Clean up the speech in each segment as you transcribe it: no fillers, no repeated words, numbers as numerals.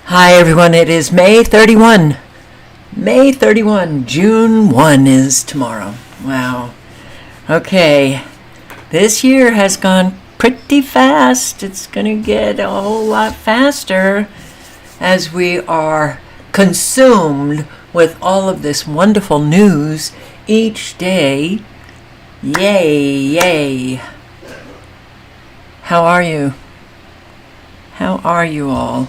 Hi everyone, it is May 31. May 31, June 1 is tomorrow. Wow. Okay, this year has gone pretty fast. It's going to get a whole lot faster as we are consumed with all of this wonderful news each day. Yay, yay. How are you? How are you all?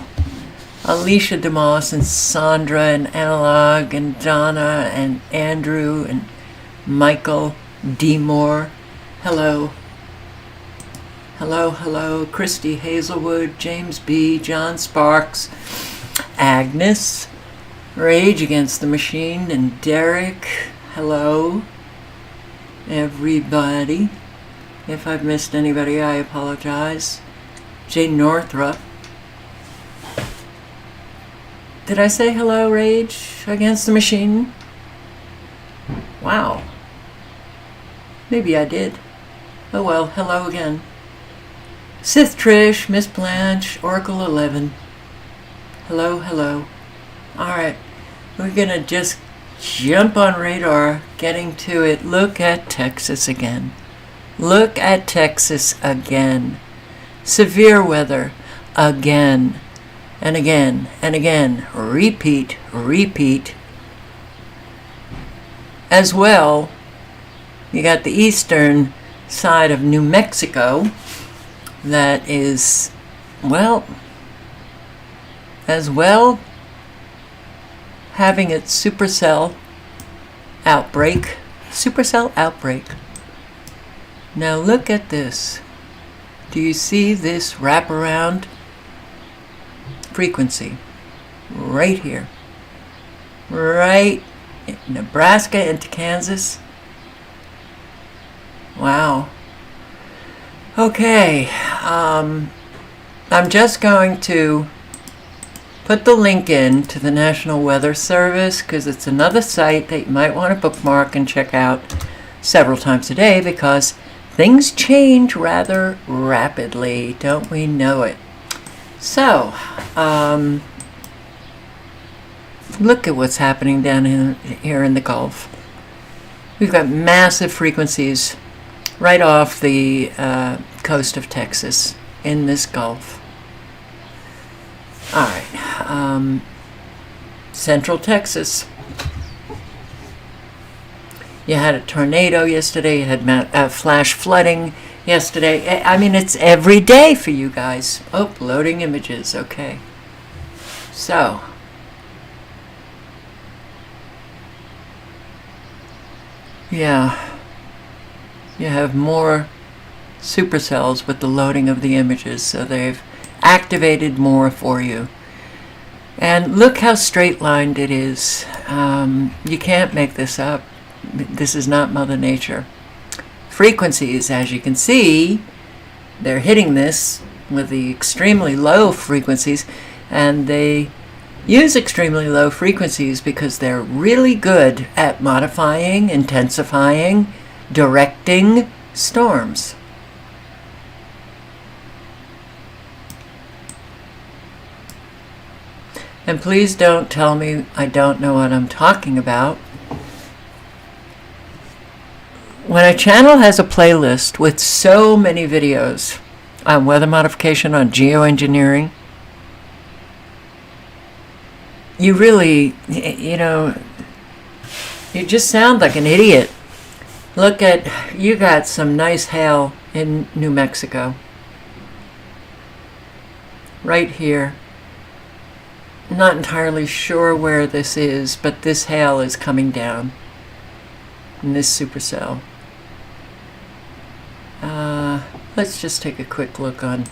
Alicia DeMoss and Sandra and Analog and Donna and Andrew and Michael D. Moore. Hello. Hello, hello. Christy Hazelwood, James B., John Sparks, Agnes, Rage Against the Machine, and Derek. Hello, everybody. If I've missed anybody, I apologize. Jay Northrup. Did I say hello, Rage Against the Machine? Wow. Maybe I did. Oh well, hello again. Sith Trish, Miss Blanche, Oracle 11. Hello, hello. Alright, we're gonna just jump on radar, getting to it. Look at Texas again. Look at Texas again. Severe weather again. And again, and again, repeat, repeat. As well, you got the eastern side of New Mexico that is, well, as well, having its supercell outbreak. Supercell outbreak. Now look at this. Do you see this wraparound frequency right here, right in Nebraska into Kansas? Wow. Okay, I'm just going to put the link in to the National Weather Service because it's another site that you might want to bookmark and check out several times a day because things change rather rapidly, don't we know it? So, look at what's happening down here in the Gulf. We've got massive frequencies right off the coast of Texas in this Gulf. All right, Central Texas. You had a tornado yesterday. You had flash flooding yesterday. I mean, it's every day for you guys. Oh, loading images. Okay. So, yeah, you have more supercells with the loading of the images, so they've activated more for you. And look how straight-lined it is. You can't make this up. This is not Mother Nature. Frequencies, as you can see, they're hitting this with the extremely low frequencies, and they use extremely low frequencies because they're really good at modifying, intensifying, directing storms. And please don't tell me I don't know what I'm talking about. When a channel has a playlist with so many videos on weather modification, on geoengineering, you really, you just sound like an idiot. Look at, you got some nice hail in New Mexico. Right here. I'm not entirely sure where this is, but this hail is coming down in this supercell. Let's just take a quick look on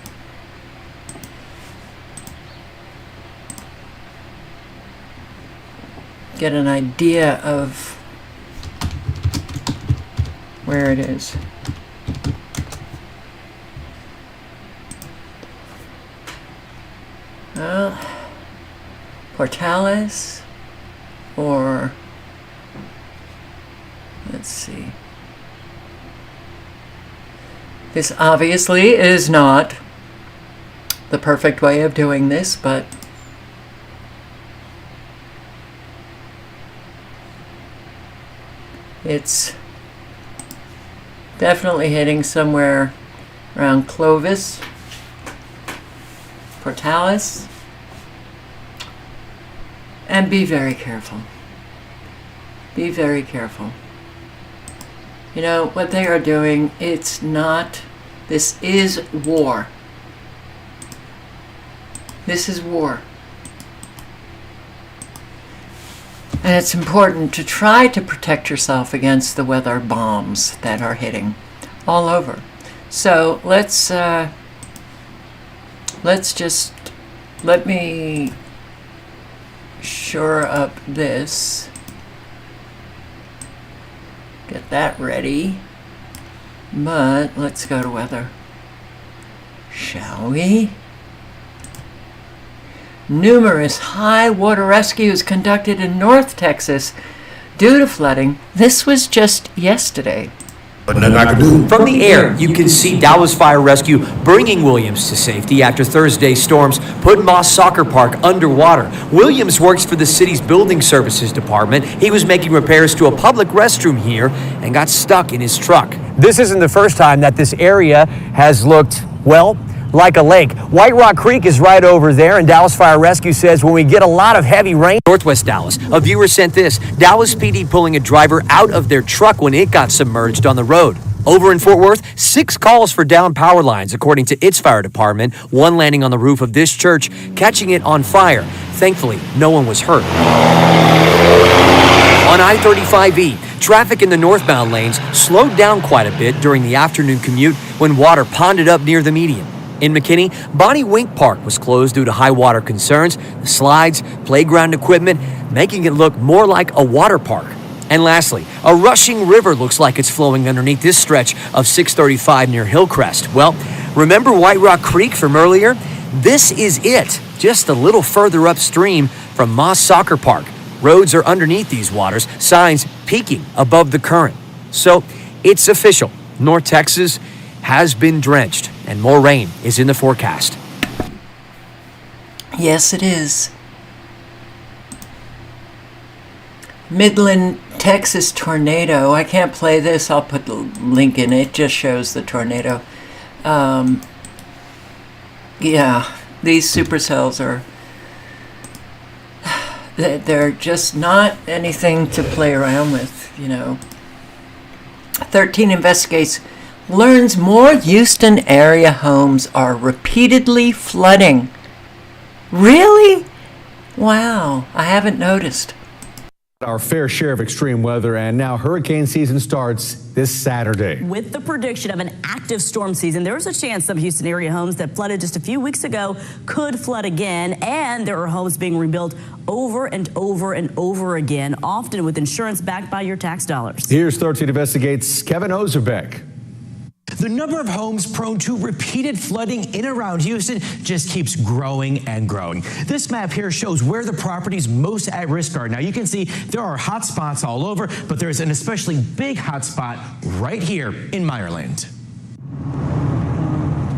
get an idea of where it is. Well, Portales, or let's see. This obviously is not the perfect way of doing this, but It's definitely hitting somewhere around Clovis, Portales, and be very careful. Be very careful. You know, what they are doing, this is war. This is war. And it's important to try to protect yourself against the weather bombs that are hitting all over. So let me shore up this. Get that ready. But let's go to weather. Shall we? Numerous high water rescues conducted in North Texas due to flooding. This was just yesterday. From the air, you can see Dallas Fire Rescue bringing Williams to safety after Thursday's storms put Moss Soccer Park underwater. Williams works for the city's building services department. He was making repairs to a public restroom here and got stuck in his truck. This isn't the first time that this area has looked, well, like a lake. White Rock Creek is right over there, and Dallas Fire Rescue says when we get a lot of heavy rain. Northwest Dallas, a viewer sent this. Dallas PD pulling a driver out of their truck when it got submerged on the road. Over in Fort Worth, 6 calls for downed power lines, according to its fire department, one landing on the roof of this church, catching it on fire. Thankfully, no one was hurt. On I-35E, traffic in the northbound lanes slowed down quite a bit during the afternoon commute when water ponded up near the median. In McKinney, Bonnie Wink Park was closed due to high water concerns, the slides, playground equipment, making it look more like a water park. And lastly, a rushing river looks like it's flowing underneath this stretch of 635 near Hillcrest. Well, remember White Rock Creek from earlier? This is it, just a little further upstream from Moss Soccer Park. Roads are underneath these waters, signs peaking above the current. So it's official. North Texas has been drenched, and more rain is in the forecast. Yes, it is. Midland, Texas tornado. I can't play this. I'll put the link in. It just shows the tornado. Yeah, these supercells are... They're just not anything to play around with, you know. 13 investigates... learns more Houston area homes are repeatedly flooding. Really? Wow, I haven't noticed. Our fair share of extreme weather, and now hurricane season starts this Saturday. With the prediction of an active storm season, there's a chance some Houston area homes that flooded just a few weeks ago could flood again, and there are homes being rebuilt over and over and over again, often with insurance backed by your tax dollars. Here's 13 Investigates' Kevin Ozerbeck. The number of homes prone to repeated flooding in and around Houston just keeps growing and growing. This map here shows where the properties most at risk are. Now you can see there are hot spots all over, but there's an especially big hot spot right here in Meyerland.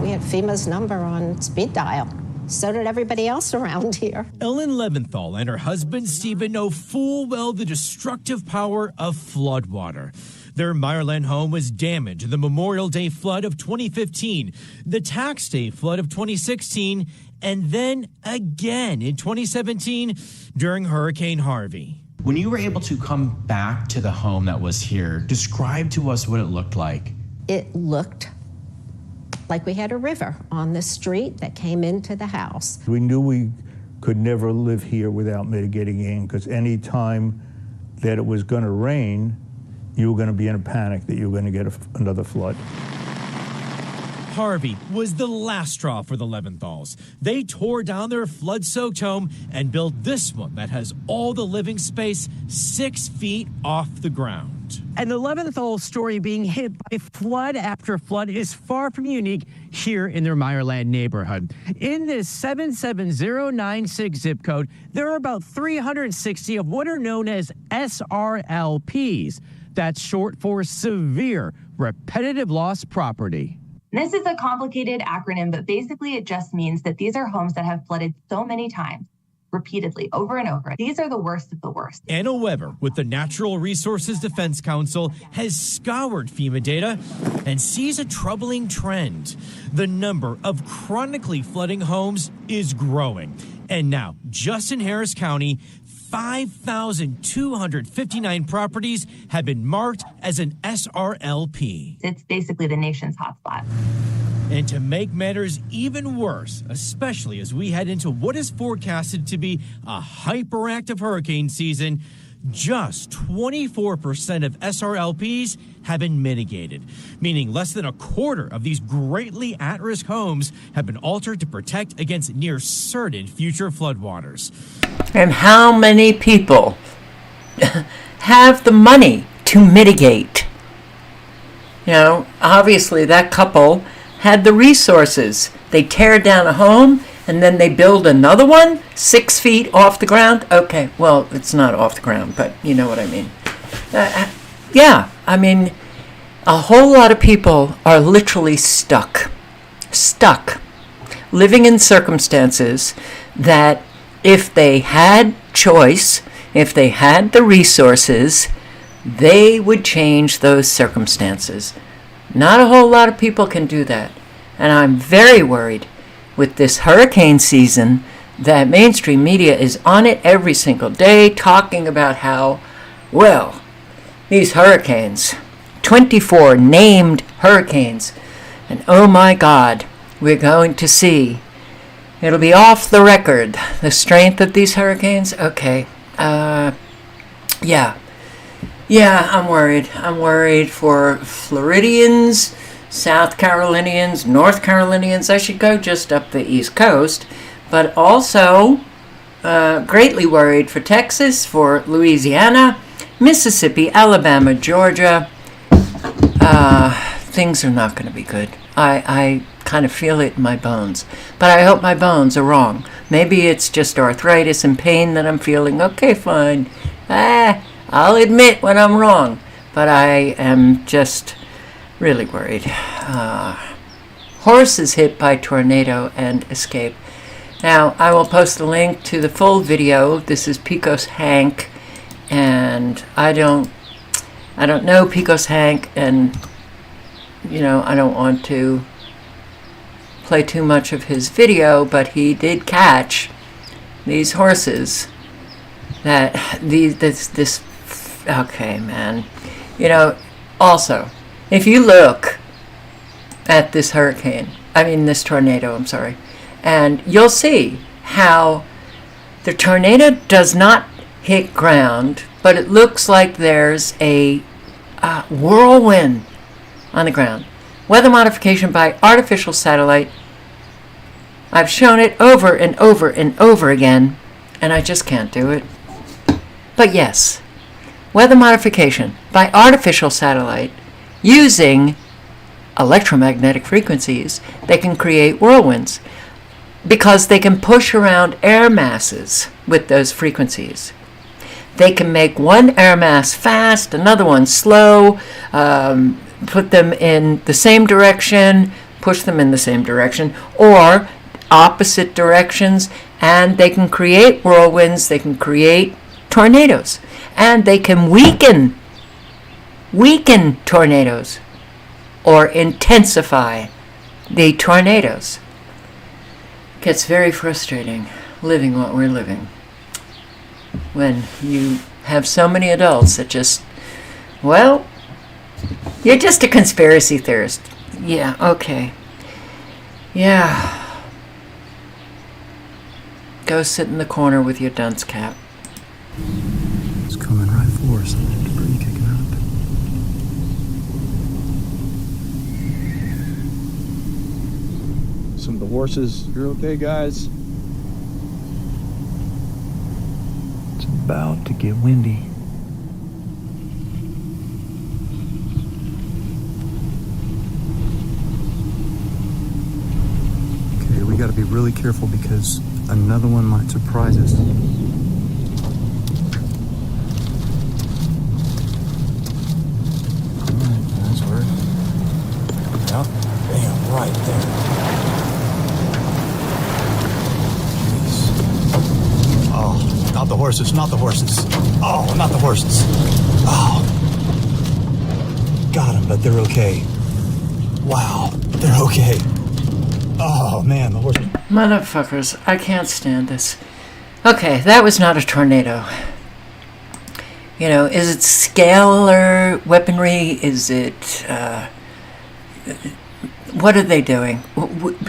We had FEMA's number on speed dial. So did everybody else around here. Ellen Leventhal and her husband Stephen know full well the destructive power of floodwater. Their Meyerland home was damaged in the Memorial Day flood of 2015, the Tax Day flood of 2016, and then again in 2017 during Hurricane Harvey. When you were able to come back to the home that was here, describe to us what it looked like. It looked like we had a river on the street that came into the house. We knew we could never live here without mitigating in, because any time that it was going to rain, you were going to be in a panic that you were going to get another flood. Harvey was the last straw for the Leventhals. They tore down their flood-soaked home and built this one that has all the living space 6 feet off the ground. And the Leventhal story being hit by flood after flood is far from unique here in their Meyerland neighborhood. In this 77096 zip code, there are about 360 of what are known as SRLPs. That's short for severe repetitive loss property. This is a complicated acronym, but basically it just means that these are homes that have flooded so many times, repeatedly, over and over. These are the worst of the worst. Anna Weber with the Natural Resources Defense Council has scoured FEMA data and sees a troubling trend. The number of chronically flooding homes is growing. And now, just in Harris County, 5,259 properties have been marked as an SRLP. It's basically the nation's hotspot. And to make matters even worse, especially as we head into what is forecasted to be a hyperactive hurricane season, just 24% of SRLPs have been mitigated, meaning less than a quarter of these greatly at-risk homes have been altered to protect against near certain future floodwaters. And how many people have the money to mitigate? You know, obviously that couple had the resources. They tear down a home and then they build another one 6 feet off the ground. Okay, well, it's not off the ground, but you know what I mean. Yeah, I mean, a whole lot of people are literally stuck, living in circumstances that if they had choice, if they had the resources, they would change those circumstances. Not a whole lot of people can do that. And I'm very worried with this hurricane season that mainstream media is on it every single day talking about how, well, these hurricanes, 24 named hurricanes, and oh my God, we're going to see, it'll be off the record, the strength of these hurricanes. Okay, yeah, I'm worried. I'm worried for Floridians, South Carolinians, North Carolinians. I should go just up the East Coast, but also greatly worried for Texas, for Louisiana, Mississippi, Alabama, Georgia. Things are not going to be good. I kind of feel it in my bones, but I hope my bones are wrong. Maybe it's just arthritis and pain that I'm feeling. Okay, fine. I'll admit when I'm wrong, but I am just really worried. Horses hit by tornado and escape. Now, I will post a link to the full video. This is Pecos Hank, and I don't know Pecos Hank, and you know, I don't want to play too much of his video, but he did catch these horses that this okay, man. You know, also, if you look at this this tornado, I'm sorry, and you'll see how the tornado does not hit ground, but it looks like there's a whirlwind on the ground. Weather modification by artificial satellite. I've shown it over and over and over again, and I just can't do it. But yes, weather modification by artificial satellite using electromagnetic frequencies. They can create whirlwinds because they can push around air masses with those frequencies. They can make one air mass fast, another one slow, put them in the same direction, push them in the same direction, or opposite directions, and they can create whirlwinds, they can create tornadoes, and they can weaken tornadoes or intensify the tornadoes. It gets very frustrating living what we're living when you have so many adults that just, well, you're just a conspiracy theorist. Yeah, okay. Yeah. Go sit in the corner with your dunce cap. It's coming right for us. Debris kicking up. Some of the horses, you're okay, guys? It's about to get windy. Okay, we gotta be really careful because another one might surprise us. Nice work. Yep. Bam, right there. Jeez. horses, not the horses. Oh, not the horses. Oh. Got them, but they're okay. Wow, they're okay. Oh, man, the horses. Motherfuckers, I can't stand this. Okay, that was not a tornado. You know, is it scalar weaponry? Is it, what are they doing?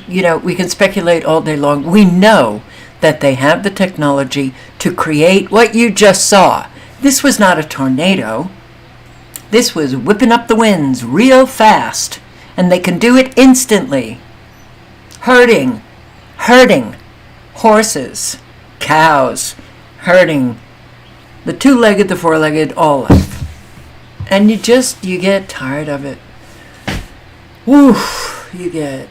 You know, we can speculate all day long. We know that they have the technology to create what you just saw. This was not a tornado. This was whipping up the winds real fast, and they can do it instantly. Herding horses, cows, herding the two-legged, the four-legged, all of it. And you get tired of it. Woo, you get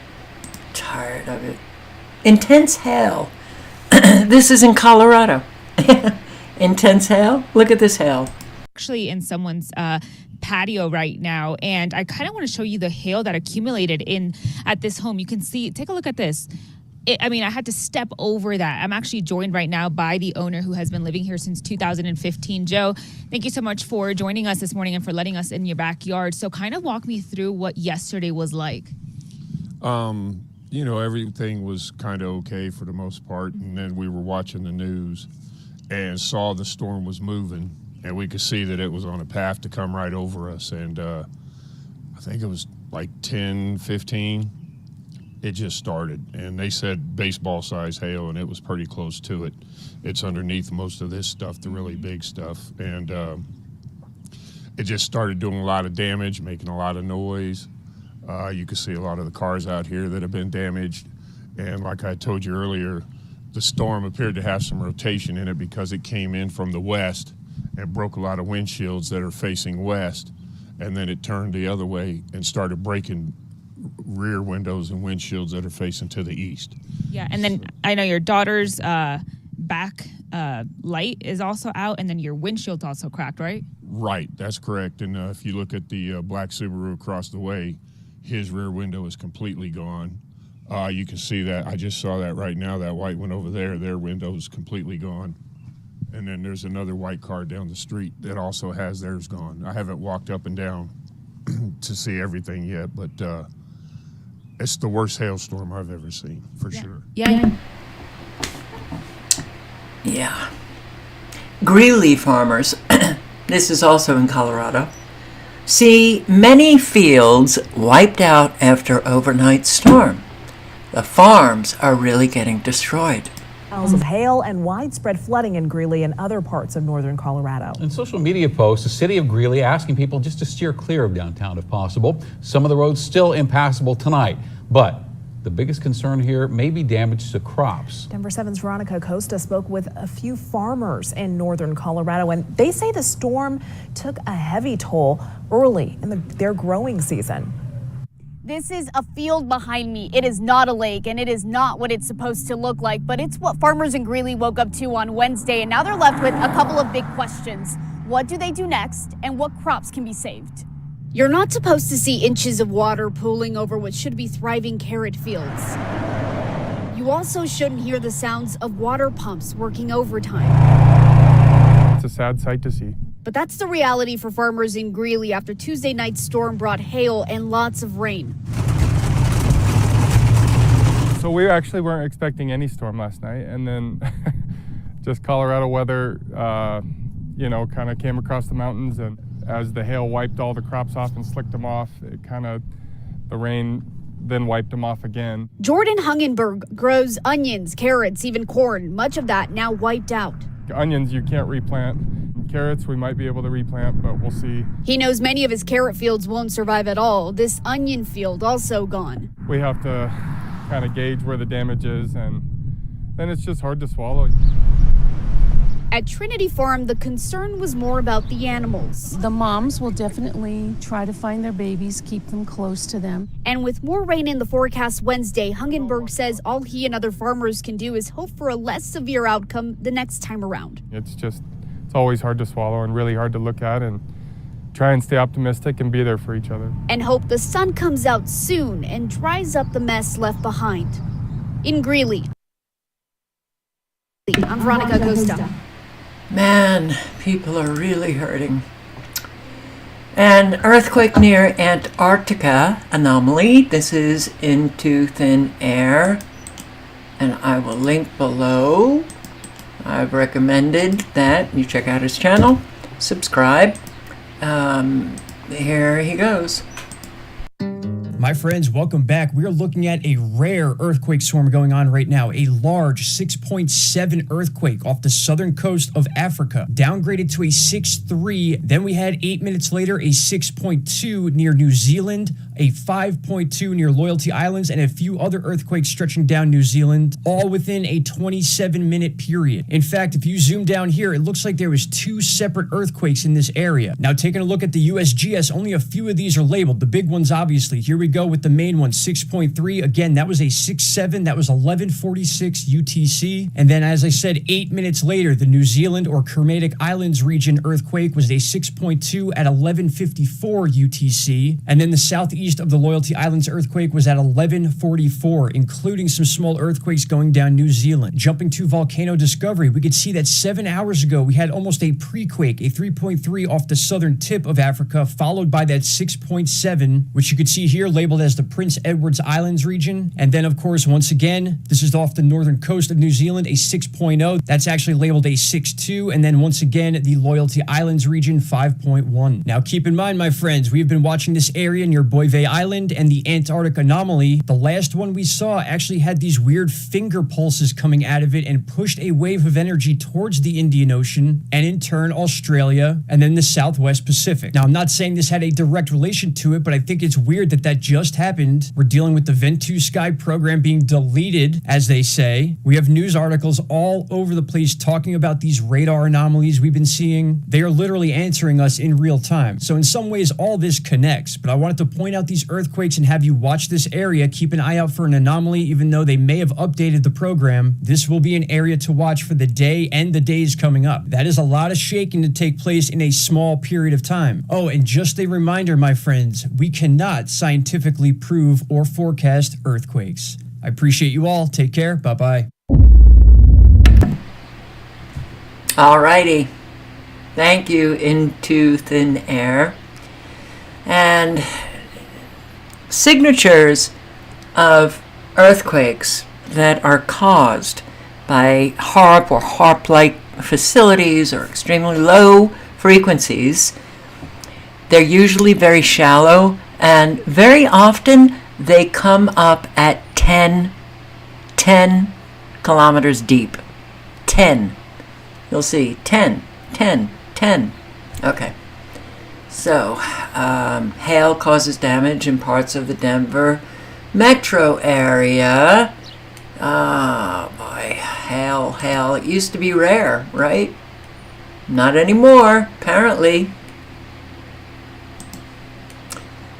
tired of it. Intense hail. This is in Colorado. Intense hail. Look at this hail. Actually in someone's patio right now, and I kind of want to show you the hail that accumulated at this home. You can see, take a look at this. I had to step over that. I'm actually joined right now by the owner who has been living here since 2015. Joe, thank you so much for joining us this morning and for letting us in your backyard. So kind of walk me through what yesterday was like. Everything was kind of okay for the most part, and then we were watching the news and saw the storm was moving, and we could see that it was on a path to come right over us, and I think it was like 10:15. It just started, and they said baseball-size hail, and it was pretty close to it. It's underneath most of this stuff, the really big stuff, and it just started doing a lot of damage, making a lot of noise. You can see a lot of the cars out here that have been damaged, and like I told you earlier, the storm appeared to have some rotation in it because it came in from the west and broke a lot of windshields that are facing west, and then it turned the other way and started breaking rear windows and windshields that are facing to the east. Yeah, and then I know your daughter's back light is also out, and then your windshield's also cracked, right? Right, that's correct. And if you look at the black Subaru across the way, his rear window is completely gone. You can see that. I just saw that right now, that white one over there, their window is completely gone. And then there's another white car down the street that also has theirs gone. I haven't walked up and down to see everything yet, but it's the worst hailstorm I've ever seen, for sure. Yeah. Yeah. Greeley farmers, this is also in Colorado, see many fields wiped out after overnight storm. The farms are really getting destroyed. Of hail and widespread flooding in Greeley and other parts of northern Colorado. In social media posts, the city of Greeley asking people just to steer clear of downtown if possible. Some of the roads still impassable tonight, but the biggest concern here may be damage to crops. Denver 7's Veronica Costa spoke with a few farmers in northern Colorado, and they say the storm took a heavy toll early in their growing season. This is a field behind me. It is not a lake, and it is not what it's supposed to look like, but it's what farmers in Greeley woke up to on Wednesday, and now they're left with a couple of big questions. What do they do next, and what crops can be saved? You're not supposed to see inches of water pooling over what should be thriving carrot fields. You also shouldn't hear the sounds of water pumps working overtime. It's a sad sight to see. But that's the reality for farmers in Greeley after Tuesday night's storm brought hail and lots of rain. So we actually weren't expecting any storm last night, and then just Colorado weather, kind of came across the mountains, and as the hail wiped all the crops off and slicked them off, the rain then wiped them off again. Jordan Hungenberg grows onions, carrots, even corn. Much of that now wiped out. Onions you can't replant. Carrots we might be able to replant, but we'll see. He knows many of his carrot fields won't survive at all. This onion field also gone. We have to kind of gauge where the damage is, and then it's just hard to swallow. At Trinity Farm, the concern was more about the animals. The moms will definitely try to find their babies, keep them close to them. And with more rain in the forecast Wednesday, Hungenberg says all he and other farmers can do is hope for a less severe outcome the next time around. It's always hard to swallow and really hard to look at, and try and stay optimistic and be there for each other. And hope the sun comes out soon and dries up the mess left behind. In Greeley, I'm Veronica Costa. Man, people are really hurting. An earthquake near Antarctica anomaly. This is Into Thin Air, and I will link below. I've recommended that you check out his channel, subscribe. Here he goes. My friends, welcome back. We are looking at a rare earthquake storm going on right now. A large 6.7 earthquake off the southern coast of Africa, downgraded to a 6.3. Then we had 8 minutes later a 6.2 near New Zealand, a 5.2 near Loyalty Islands, and a few other earthquakes stretching down New Zealand, all within a 27-minute period. In fact, if you zoom down here, it looks like there was 2 separate earthquakes in this area. Now, taking a look at the USGS, only a few of these are labeled. The big ones, obviously. Here we go with the main one, 6.3. Again, that was a 6.7. That was 11:46 UTC. And then, as I said, 8 minutes later, the New Zealand or Kermadec Islands region earthquake was a 6.2 at 11:54 UTC. And then the southeast of the Loyalty Islands earthquake was at 11:44, including some small earthquakes going down New Zealand. Jumping to volcano discovery, we could see that 7 hours ago, we had almost a pre-quake, a 3.3 off the southern tip of Africa, followed by that 6.7, which you could see here labeled as the Prince Edward Islands region. And then, of course, once again, this is off the northern coast of New Zealand, a 6.0. That's actually labeled a 6.2. And then once again, the Loyalty Islands region, 5.1. Now, keep in mind, my friends, we have been watching this area near Boivay Island and the Antarctic anomaly. The last one we saw actually had these weird finger pulses coming out of it and pushed a wave of energy towards the Indian Ocean and in turn Australia and then the Southwest Pacific. Now, I'm not saying this had a direct relation to it, but I think it's weird that that just happened. We're dealing with the Ventus-Sky program being deleted, as they say. We have news articles all over the place talking about these radar anomalies we've been seeing. They are literally answering us in real time. So in some ways, all this connects, but I wanted to point out these earthquakes and have you watch this area. Keep an eye out for an anomaly, even though they may have updated the program. This will be an area to watch for the day and the days coming up. That is a lot of shaking to take place in a small period of time. Oh, and just a reminder, my friends, we cannot scientifically prove or forecast earthquakes. I appreciate you all. Take care. Bye-bye. Alrighty. Thank you, Into Thin Air. And signatures of earthquakes that are caused by HAARP or HAARP-like facilities or extremely low frequencies. They're usually very shallow, and very often they come up at 10 kilometers deep. 10. You'll see 10. Okay. So, hail causes damage in parts of the Denver metro area. Oh boy, hail. It used to be rare, right? Not anymore, apparently.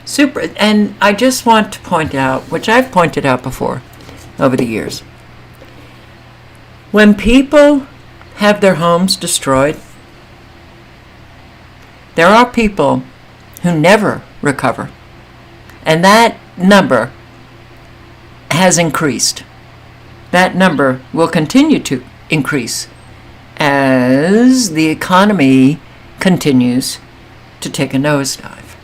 Super, and I just want to point out, which I've pointed out before over the years, when people have their homes destroyed, there are people who never recover. And that number has increased. That number will continue to increase as the economy continues to take a nosedive.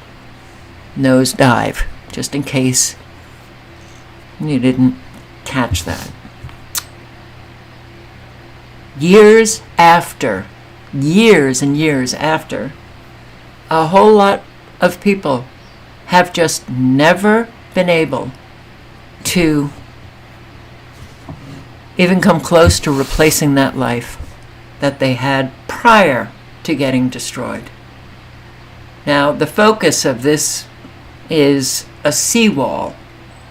Nosedive, just in case you didn't catch that. Years and years after, a whole lot of people have just never been able to even come close to replacing that life that they had prior to getting destroyed. Now, the focus of this is a seawall,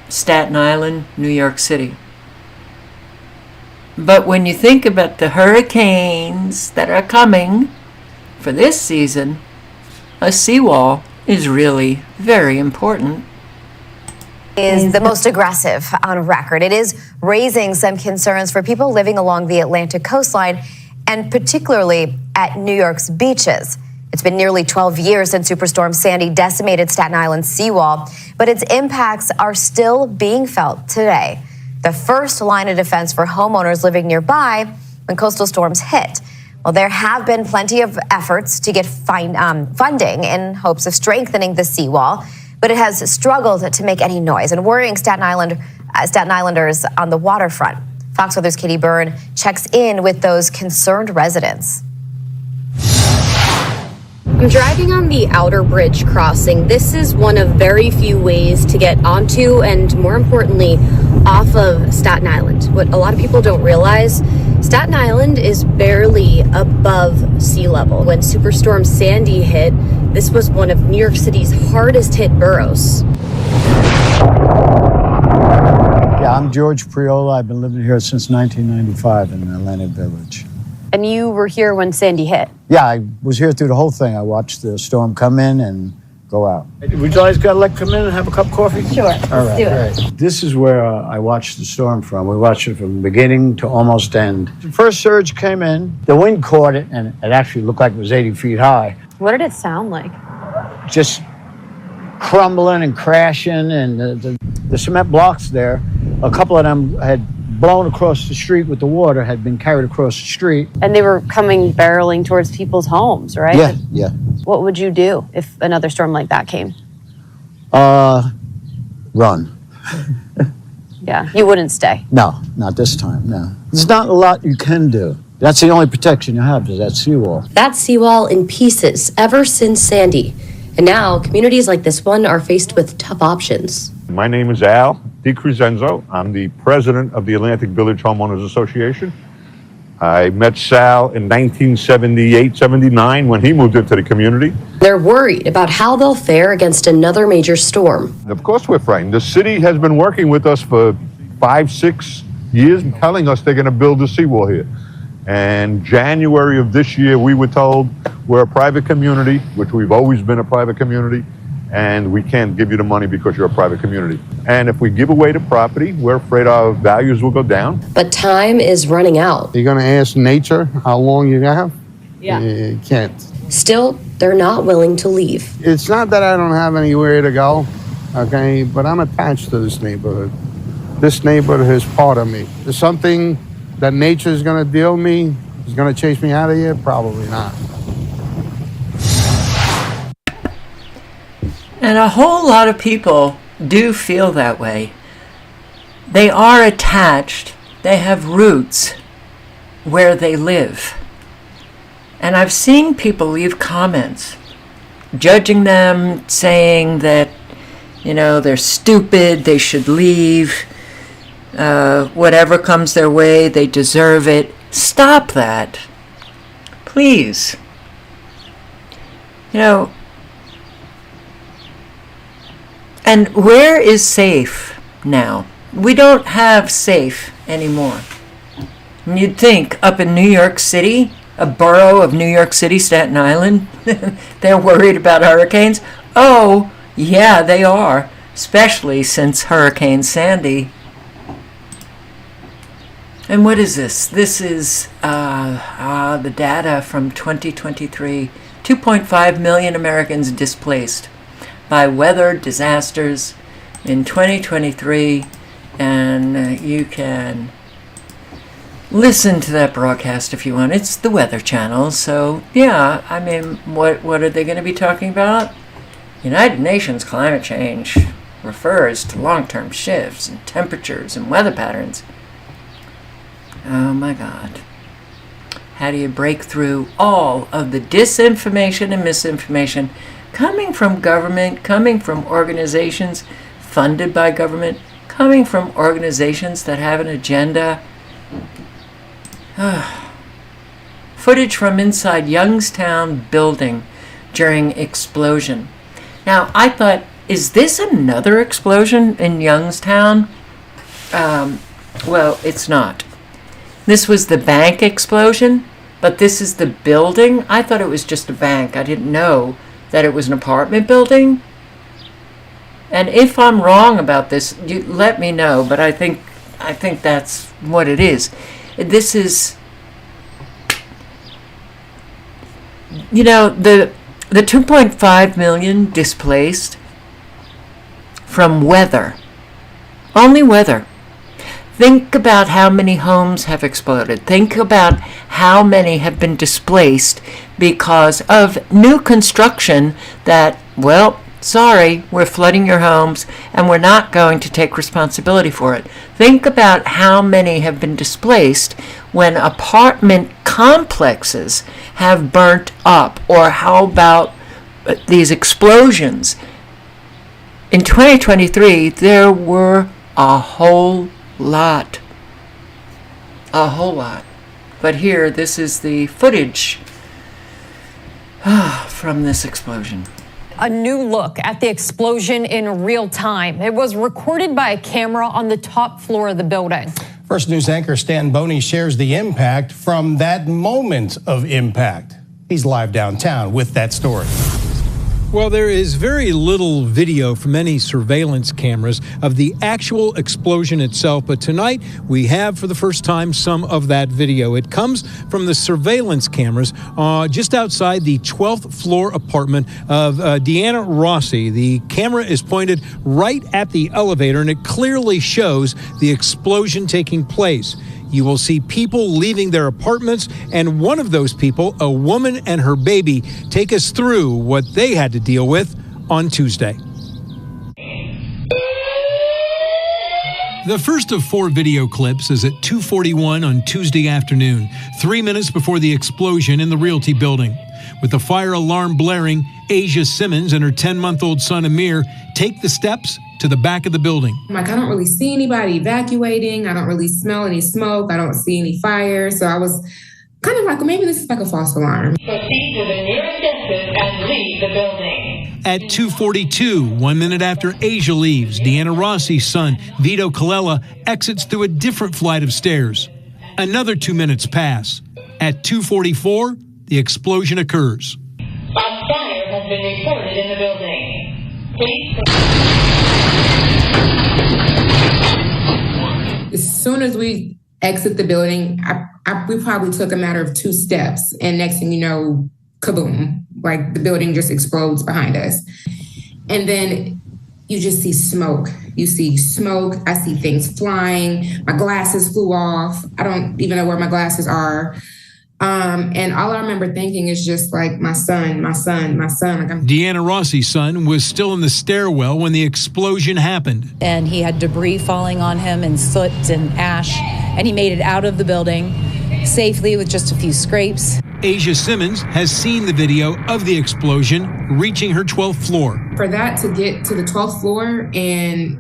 Staten Island, New York City. But when you think about the hurricanes that are coming for this season, a seawall is really very important. Is the most aggressive on record. It is raising some concerns for people living along the Atlantic coastline and particularly at New York's beaches. It's been nearly 12 years since Superstorm Sandy decimated Staten Island's seawall, but its impacts are still being felt today. The first line of defense for homeowners living nearby when coastal storms hit. Well, there have been plenty of efforts to get funding in hopes of strengthening the seawall, but it has struggled to make any noise and worrying Staten Islanders on the waterfront. Fox Weather's Katie Byrne checks in with those concerned residents. I'm driving on the Outer Bridge crossing. This is one of very few ways to get onto and, more importantly, off of Staten Island. What a lot of people don't realize, Staten Island is barely above sea level. When Superstorm Sandy hit, this was one of New York City's hardest hit boroughs. Yeah, I'm George Priola. I've been living here since 1995 in Atlantic Village. And you were here when Sandy hit? Yeah, I was here through the whole thing. I watched the storm come in and go out. Would you guys like to come in and have a cup of coffee? Sure, All right, do it. great. This is where I watched the storm from. We watched it from beginning to almost end. The first surge came in, the wind caught it, and it actually looked like it was 80 feet high. What did it sound like? Just crumbling and crashing, and the cement blocks there, a couple of them had blown across the street with the water, had been carried across the street. And they were coming barreling towards people's homes, right? Yeah. What would you do if another storm like that came? Run. Yeah, you wouldn't stay. No, not this time, no. There's not a lot you can do. That's the only protection you have, is that seawall. That seawall in pieces ever since Sandy. And now communities like this one are faced with tough options. My name is Al DiCrescenzo. I'm the president of the Atlantic Village Homeowners Association. I met Sal in 1978-79 when he moved into the community. They're worried about how they'll fare against another major storm. Of course we're frightened. The city has been working with us for 5-6 years, telling us they're going to build a seawall here. And January of this year, we were told we're a private community, which we've always been a private community, and we can't give you the money because you're a private community. And if we give away the property, we're afraid our values will go down. But time is running out. You're gonna ask nature how long you have? Yeah. You can't. Still, they're not willing to leave. It's not that I don't have anywhere to go, okay, but I'm attached to this neighborhood. This neighborhood is part of me. There's something that nature is gonna deal me, is gonna chase me out of here? Probably not. And a whole lot of people do feel that way. They are attached. They have roots where they live. And I've seen people leave comments judging them, saying that, they're stupid, they should leave, whatever comes their way, they deserve it. Stop that. Please. And where is safe now? We don't have safe anymore. And you'd think up in New York City, a borough of New York City, Staten Island, they're worried about hurricanes. Oh, yeah, they are, especially since Hurricane Sandy. And what is this? This is the data from 2023. 2.5 million Americans displaced by weather disasters in 2023, and you can listen to that broadcast if you want. It's the Weather Channel, so yeah, what are they going to be talking about? United Nations climate change refers to long-term shifts in temperatures and weather patterns. Oh my God. How do you break through all of the disinformation and misinformation coming from government, coming from organizations funded by government, coming from organizations that have an agenda? Footage from inside Youngstown building during explosion. Now, I thought, is this another explosion in Youngstown? Well, it's not. This was the bank explosion, but this is the building. I thought it was just a bank. I didn't know that it was an apartment building. And if I'm wrong about this, you let me know, but I think that's what it is. This is, the 2.5 million displaced from weather. Only weather. Think about how many homes have exploded. Think about how many have been displaced because of new construction that, well, sorry, we're flooding your homes and we're not going to take responsibility for it. Think about how many have been displaced when apartment complexes have burnt up, or how about these explosions. In 2023, there were a whole lot. But here, this is the footage from this explosion. A new look at the explosion in real time. It was recorded by a camera on the top floor of the building. First News anchor Stan Boney shares the impact from that moment of impact. He's live downtown with that story. Well, there is very little video from any surveillance cameras of the actual explosion itself, but tonight we have for the first time some of that video. It comes from the surveillance cameras just outside the 12th floor apartment of Deanna Rossi. The camera is pointed right at the elevator, and it clearly shows the explosion taking place. You will see people leaving their apartments, and one of those people, a woman and her baby, take us through what they had to deal with on Tuesday. The first of 4 video clips is at 2:41 on Tuesday afternoon, 3 minutes before the explosion in the Realty building. With the fire alarm blaring, Asia Simmons and her 10-month-old son Amir take the steps to the back of the building. Like, I don't really see anybody evacuating. I don't really smell any smoke. I don't see any fire. So I was kind of like, well, maybe this is like a false alarm. Proceed to the nearest exit and leave the building. At 2:42, 1 minute after Asia leaves, Deanna Rossi's son, Vito Colella, exits through a different flight of stairs. Another 2 minutes pass. At 2:44, the explosion occurs. A fire has been reported in the building. Please As soon as we exit the building, we probably took a matter of 2 steps, and next thing you know, kaboom, like the building just explodes behind us. And then you just see smoke. You see smoke. I see things flying. My glasses flew off. I don't even know where my glasses are. And all I remember thinking is just like, my son. Like, Deanna Rossi's son was still in the stairwell when the explosion happened. And he had debris falling on him and soot and ash, and he made it out of the building safely with just a few scrapes. Asia Simmons has seen the video of the explosion reaching her 12th floor. For that to get to the 12th floor and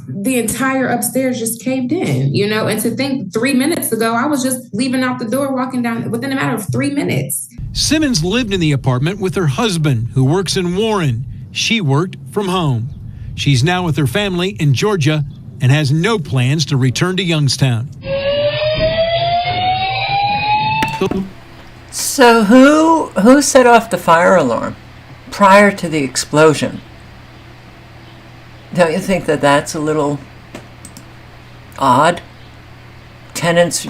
the entire upstairs just caved in, you know, and to think 3 minutes ago, I was just leaving out the door, walking down within a matter of 3 minutes. Simmons lived in the apartment with her husband, who works in Warren. She worked from home. She's now with her family in Georgia and has no plans to return to Youngstown. So who set off the fire alarm prior to the explosion? Don't you think that that's a little odd? Tenants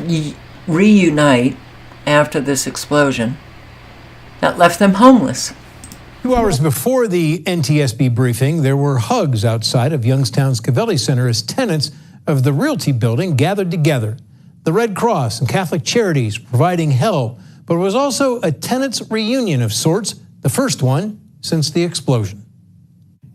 reunite after this explosion that left them homeless. 2 hours before the NTSB briefing, there were hugs outside of Youngstown's Covelli Center as tenants of the Realty building gathered together. The Red Cross and Catholic Charities providing help, but it was also a tenants' reunion of sorts, the first one since the explosion.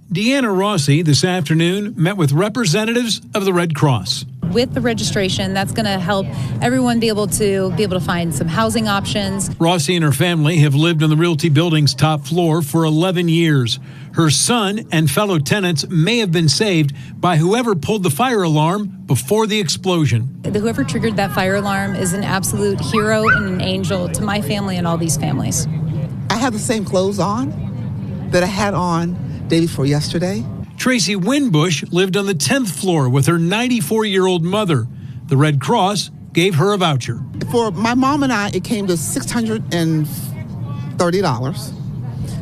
Deanna Rossi this afternoon met with representatives of the Red Cross. With the registration, that's going to help everyone be able to find some housing options. Rossi and her family have lived on the Realty building's top floor for 11 years. Her son and fellow tenants may have been saved by whoever pulled the fire alarm before the explosion. Whoever triggered that fire alarm is an absolute hero and an angel to my family and all these families. I have the same clothes on that I had on day before yesterday. Tracy Winbush lived on the 10th floor with her 94-year-old mother. The Red Cross gave her a voucher. For my mom and I, it came to $630.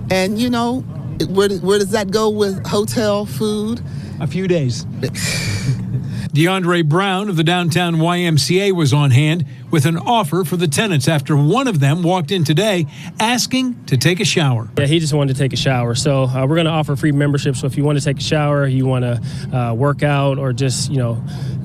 And you know, where does that go with hotel, food? A few days. DeAndre Brown of the downtown YMCA was on hand with an offer for the tenants after one of them walked in today asking to take a shower. Yeah, he just wanted to take a shower. So we're going to offer free membership. So if you want to take a shower, you want to work out, or just,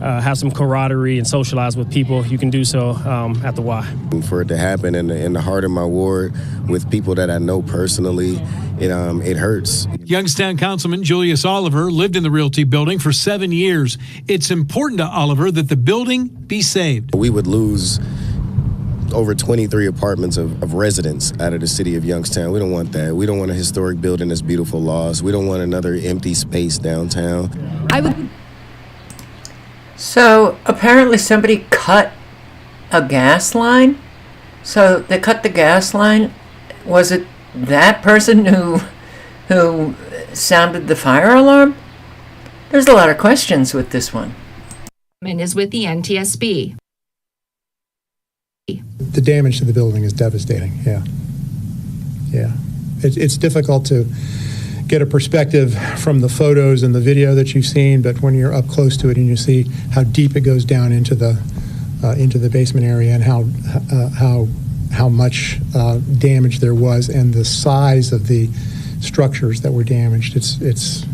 have some camaraderie and socialize with people, you can do so at the Y. For it to happen in the heart of my ward with people that I know personally, it hurts. Youngstown Councilman Julius Oliver lived in the Realty building for 7 years. It's important to Oliver that the building be saved. We would lose over 23 apartments of residents out of the city of Youngstown. We don't want that. We don't want a historic building that's beautiful lost. We don't want another empty space downtown. So apparently somebody cut a gas line. So they cut the gas line. Was it that person who sounded the fire alarm? There's a lot of questions with this one. Is with the NTSB. The damage to the building is devastating. Yeah. It's difficult to get a perspective from the photos and the video that you've seen, but when you're up close to it and you see how deep it goes down into the basement area and how much damage there was and the size of the structures that were damaged, it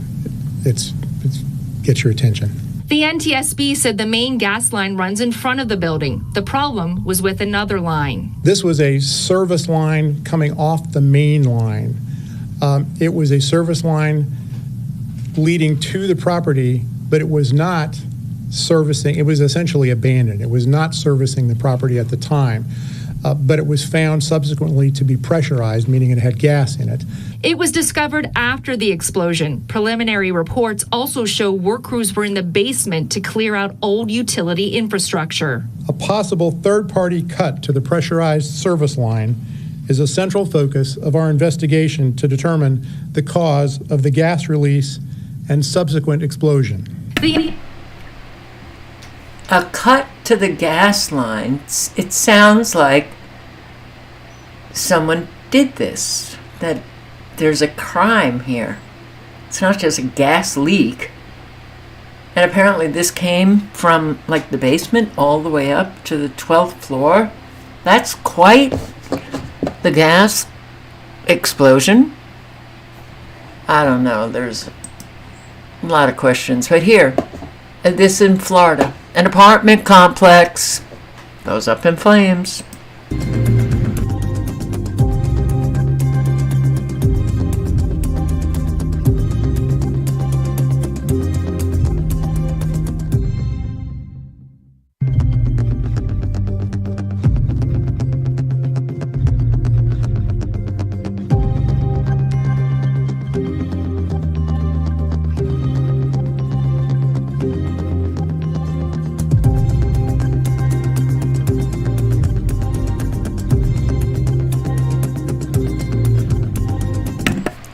gets your attention. The NTSB said the main gas line runs in front of the building. The problem was with another line. This was a service line coming off the main line. It was a service line leading to the property, but it was not servicing. It was essentially abandoned. It was not servicing the property at the time, but it was found subsequently to be pressurized, meaning it had gas in it. It was discovered after the explosion. Preliminary reports also show work crews were in the basement to clear out old utility infrastructure. A possible third-party cut to the pressurized service line is a central focus of our investigation to determine the cause of the gas release and subsequent explosion. A cut to the gas line. It sounds like someone did this, that there's a crime here. It's not just a gas leak. And apparently this came from like the basement all the way up to the 12th floor. That's quite the gas explosion. I don't know. There's a lot of questions. But here, this in Florida, an apartment complex goes up in flames.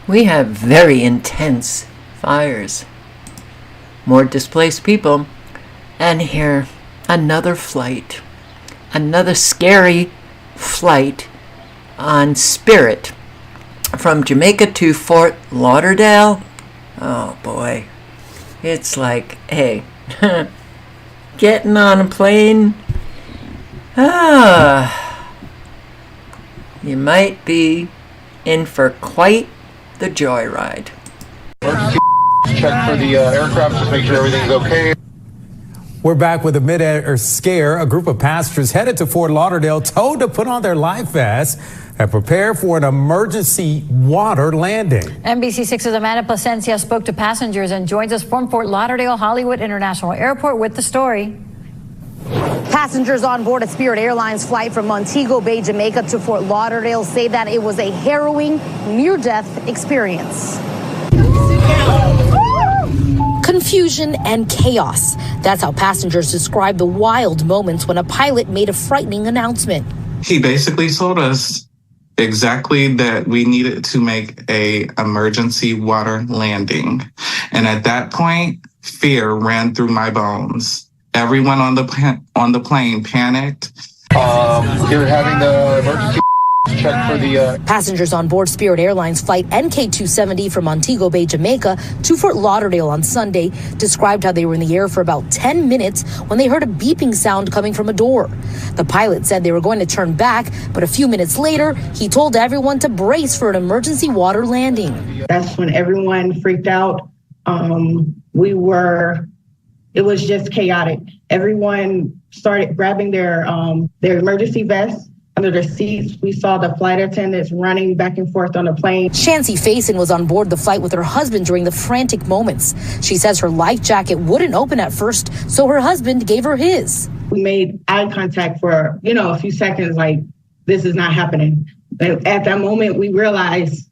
We have very intense fires, more displaced people, and here another flight, another scary flight on Spirit from Jamaica to Fort Lauderdale. Oh boy, it's like, hey, getting on a plane, you might be in for quite the joyride. Check for the aircraft, just make sure everything's okay. We're back with a mid-air scare. A group of passengers headed to Fort Lauderdale told to put on their life vests and prepare for an emergency water landing. NBC6's Amanda Plasencia spoke to passengers and joins us from Fort Lauderdale Hollywood International Airport with the story. Passengers on board a Spirit Airlines flight from Montego Bay, Jamaica to Fort Lauderdale say that it was a harrowing, near-death experience. Confusion and chaos. That's how passengers describe the wild moments when a pilot made a frightening announcement. He basically told us exactly that we needed to make a emergency water landing. And at that point, fear ran through my bones. Everyone on the plane panicked. You're having the emergency Check for the Passengers on board Spirit Airlines flight NK-270 from Montego Bay, Jamaica to Fort Lauderdale on Sunday described how they were in the air for about 10 minutes when they heard a beeping sound coming from a door. The pilot said they were going to turn back, but a few minutes later, he told everyone to brace for an emergency water landing. That's when everyone freaked out. It was just chaotic. Everyone started grabbing their emergency vests under their seats. We saw the flight attendants running back and forth on the plane. Shancy Faison was on board the flight with her husband during the frantic moments. She says her life jacket wouldn't open at first, so her husband gave her his. We made eye contact for, a few seconds, like, this is not happening. But at that moment, we realized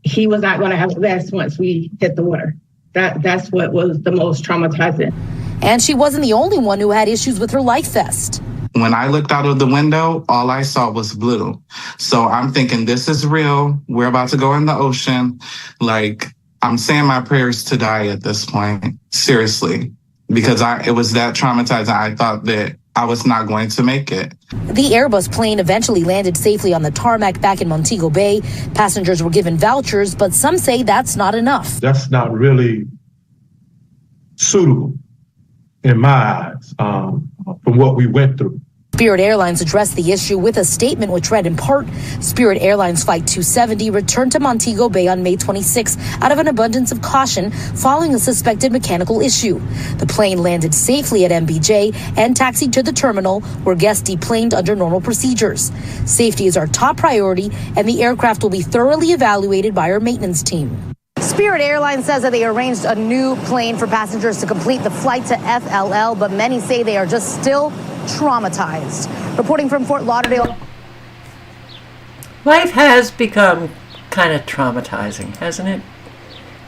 he was not going to have a vest once we hit the water. That's what was the most traumatizing. And she wasn't the only one who had issues with her life vest. When I looked out of the window, all I saw was blue. So I'm thinking, this is real. We're about to go in the ocean. Like, I'm saying my prayers to die at this point. Seriously. Because it was that traumatizing. I thought that I was not going to make it. The Airbus plane eventually landed safely on the tarmac back in Montego Bay. Passengers were given vouchers, but some say that's not enough. That's not really suitable in my eyes from what we went through. Spirit Airlines addressed the issue with a statement which read in part, Spirit Airlines Flight 270 returned to Montego Bay on May 26 out of an abundance of caution following a suspected mechanical issue. The plane landed safely at MBJ and taxied to the terminal where guests deplaned under normal procedures. Safety is our top priority and the aircraft will be thoroughly evaluated by our maintenance team. Spirit Airlines says that they arranged a new plane for passengers to complete the flight to FLL, but many say they are just still traumatized. Reporting from Fort Lauderdale. Life has become kind of traumatizing, hasn't it?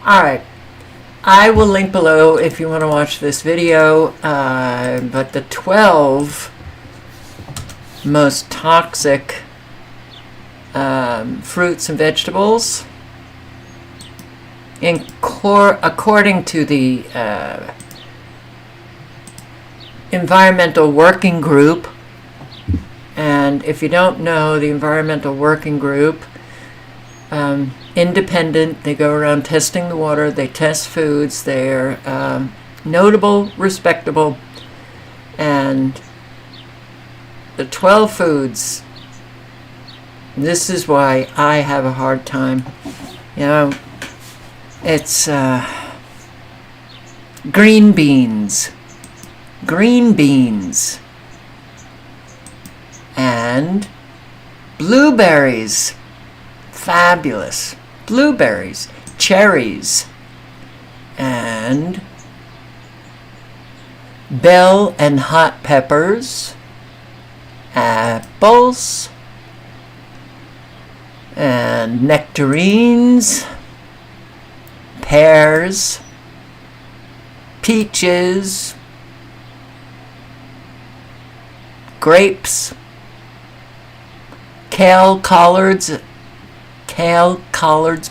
All right. I will link below if you want to watch this video, but the 12 most toxic fruits and vegetables, according to the Environmental Working Group. And if you don't know, the Environmental Working Group, independent, they go around testing the water, they test foods, they're notable, respectable, and the 12 foods, this is why I have a hard time. It's green beans, and blueberries, fabulous, blueberries, cherries, and bell and hot peppers, apples, and nectarines, pears, peaches, grapes, kale, collards,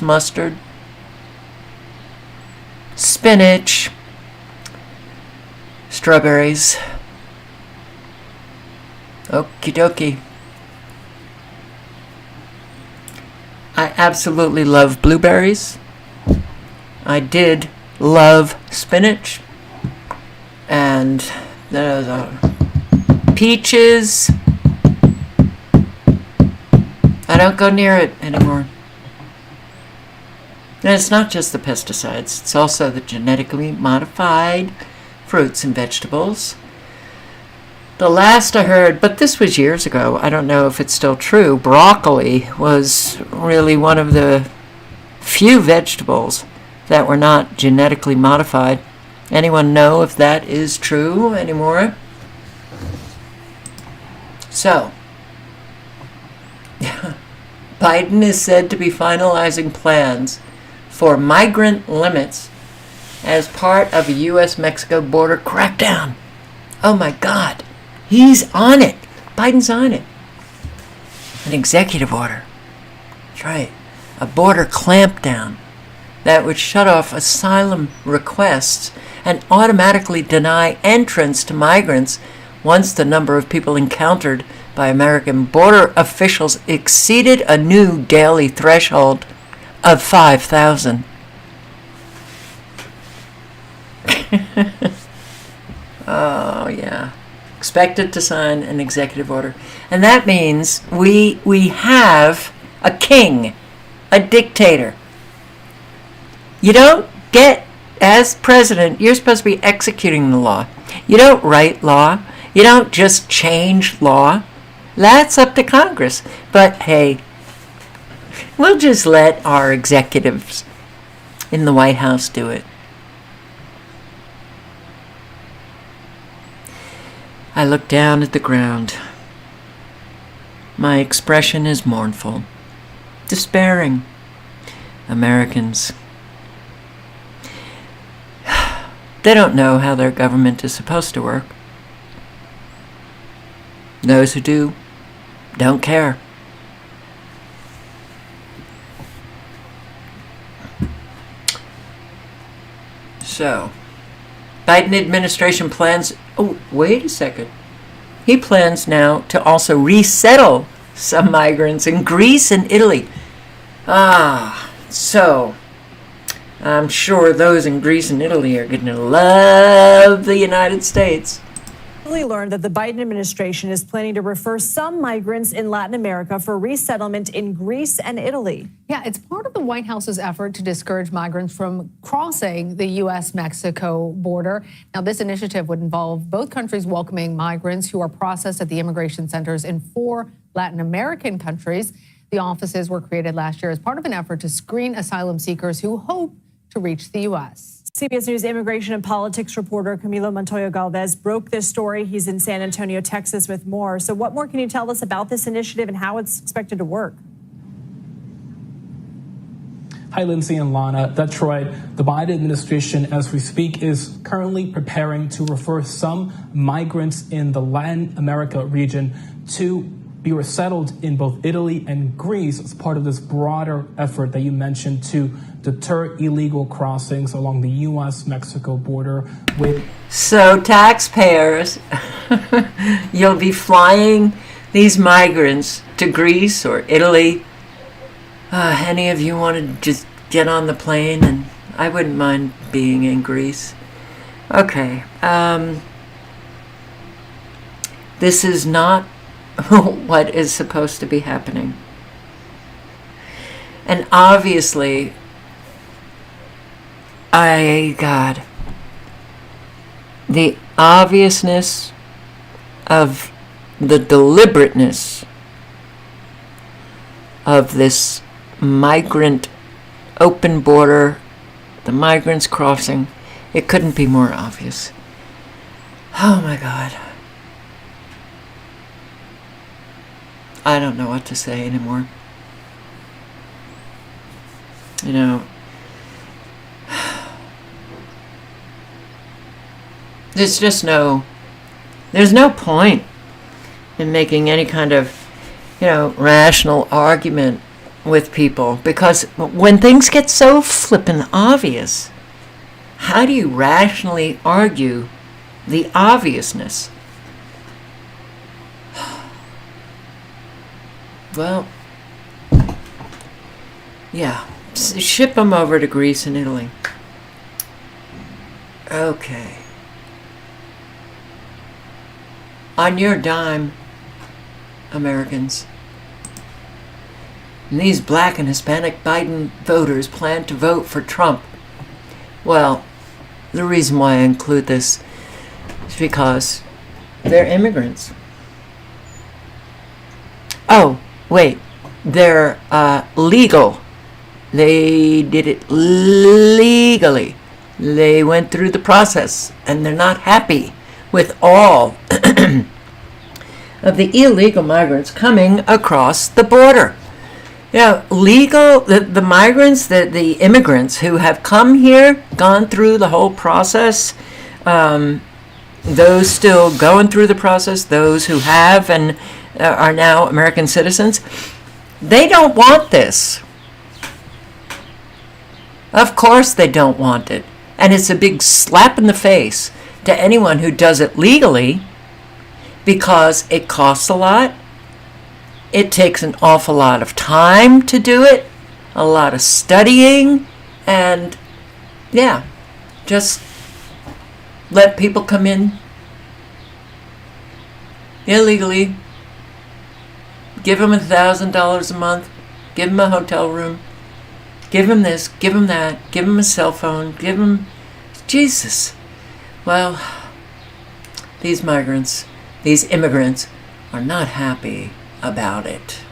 mustard, spinach, strawberries. Okie dokie. I absolutely love blueberries. I did love spinach. And there's peaches. I don't go near it anymore. And it's not just the pesticides, it's also the genetically modified fruits and vegetables. The last I heard, but this was years ago, I don't know if it's still true, broccoli was really one of the few vegetables that were not genetically modified. Anyone know if that is true anymore? So, Biden is said to be finalizing plans for migrant limits as part of a U.S.-Mexico border crackdown. Oh my God. He's on it. Biden's on it. An executive order. That's right. A border clampdown that would shut off asylum requests and automatically deny entrance to migrants once the number of people encountered by American border officials exceeded a new daily threshold of 5,000. Oh, yeah. Expected to sign an executive order. And that means we have a king, a dictator. You don't get, as president, you're supposed to be executing the law. You don't write law. You don't just change law. That's up to Congress. But hey, we'll just let our executives in the White House do it. I look down at the ground. My expression is mournful, despairing. Americans. They don't know how their government is supposed to work. Those who do don't care. So, Biden administration plans, oh, wait a second. He plans now to also resettle some migrants in Greece and Italy. So I'm sure those in Greece and Italy are going to love the United States. We learned that the Biden administration is planning to refer some migrants in Latin America for resettlement in Greece and Italy. Yeah, it's part of the White House's effort to discourage migrants from crossing the U.S.-Mexico border. Now, this initiative would involve both countries welcoming migrants who are processed at the immigration centers in 4 Latin American countries. The offices were created last year as part of an effort to screen asylum seekers who hope to reach the U.S. CBS News immigration and politics reporter Camilo Montoya Galvez broke this story. He's in San Antonio, Texas with more. So what more can you tell us about this initiative and how it's expected to work? Hi, Lindsay and Lana. That's right. The Biden administration, as we speak, is currently preparing to refer some migrants in the Latin America region to be resettled in both Italy and Greece as part of this broader effort that you mentioned to deter illegal crossings along the U.S.-Mexico border. So taxpayers, you'll be flying these migrants to Greece or Italy. Any of you want to just get on the plane? And I wouldn't mind being in Greece. Okay. This is not what is supposed to be happening. And obviously, the obviousness of the deliberateness of this migrant open border, the migrants crossing, it couldn't be more obvious. Oh my God. I don't know what to say anymore. You know, there's no point in making any kind of, rational argument with people, because when things get so flippin' obvious, how do you rationally argue the obviousness? Well, yeah, ship them over to Greece and Italy. Okay. On your dime, Americans. And these black and Hispanic Biden voters plan to vote for Trump. Well, the reason why I include this is because they're immigrants. Oh, wait, they're legal. They did it legally. They went through the process, and they're not happy with all of the illegal migrants coming across the border. Legal, the migrants, the immigrants who have come here, gone through the whole process, those still going through the process, those who have and are now American citizens, they don't want this. Of course they don't want it. And it's a big slap in the face to anyone who does it legally, because it costs a lot, it takes an awful lot of time to do it, a lot of studying, and yeah, just let people come in illegally, give them $1,000 a month, give them a hotel room, give them this, give them that, give them a cell phone, give them... Jesus. Well, these migrants, these immigrants are not happy about it.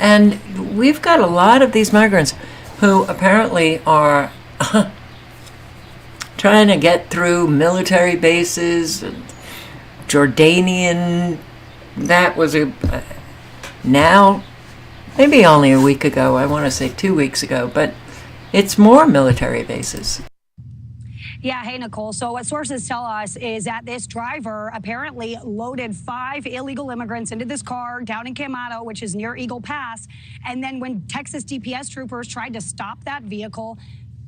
And we've got a lot of these migrants who apparently are trying to get through military bases. Jordanian, that was now, maybe only a week ago, I want to say 2 weeks ago, but it's more military bases. Yeah, hey, Nicole. So what sources tell us is that this driver apparently loaded 5 illegal immigrants into this car down in Quemado, which is near Eagle Pass. And then when Texas DPS troopers tried to stop that vehicle,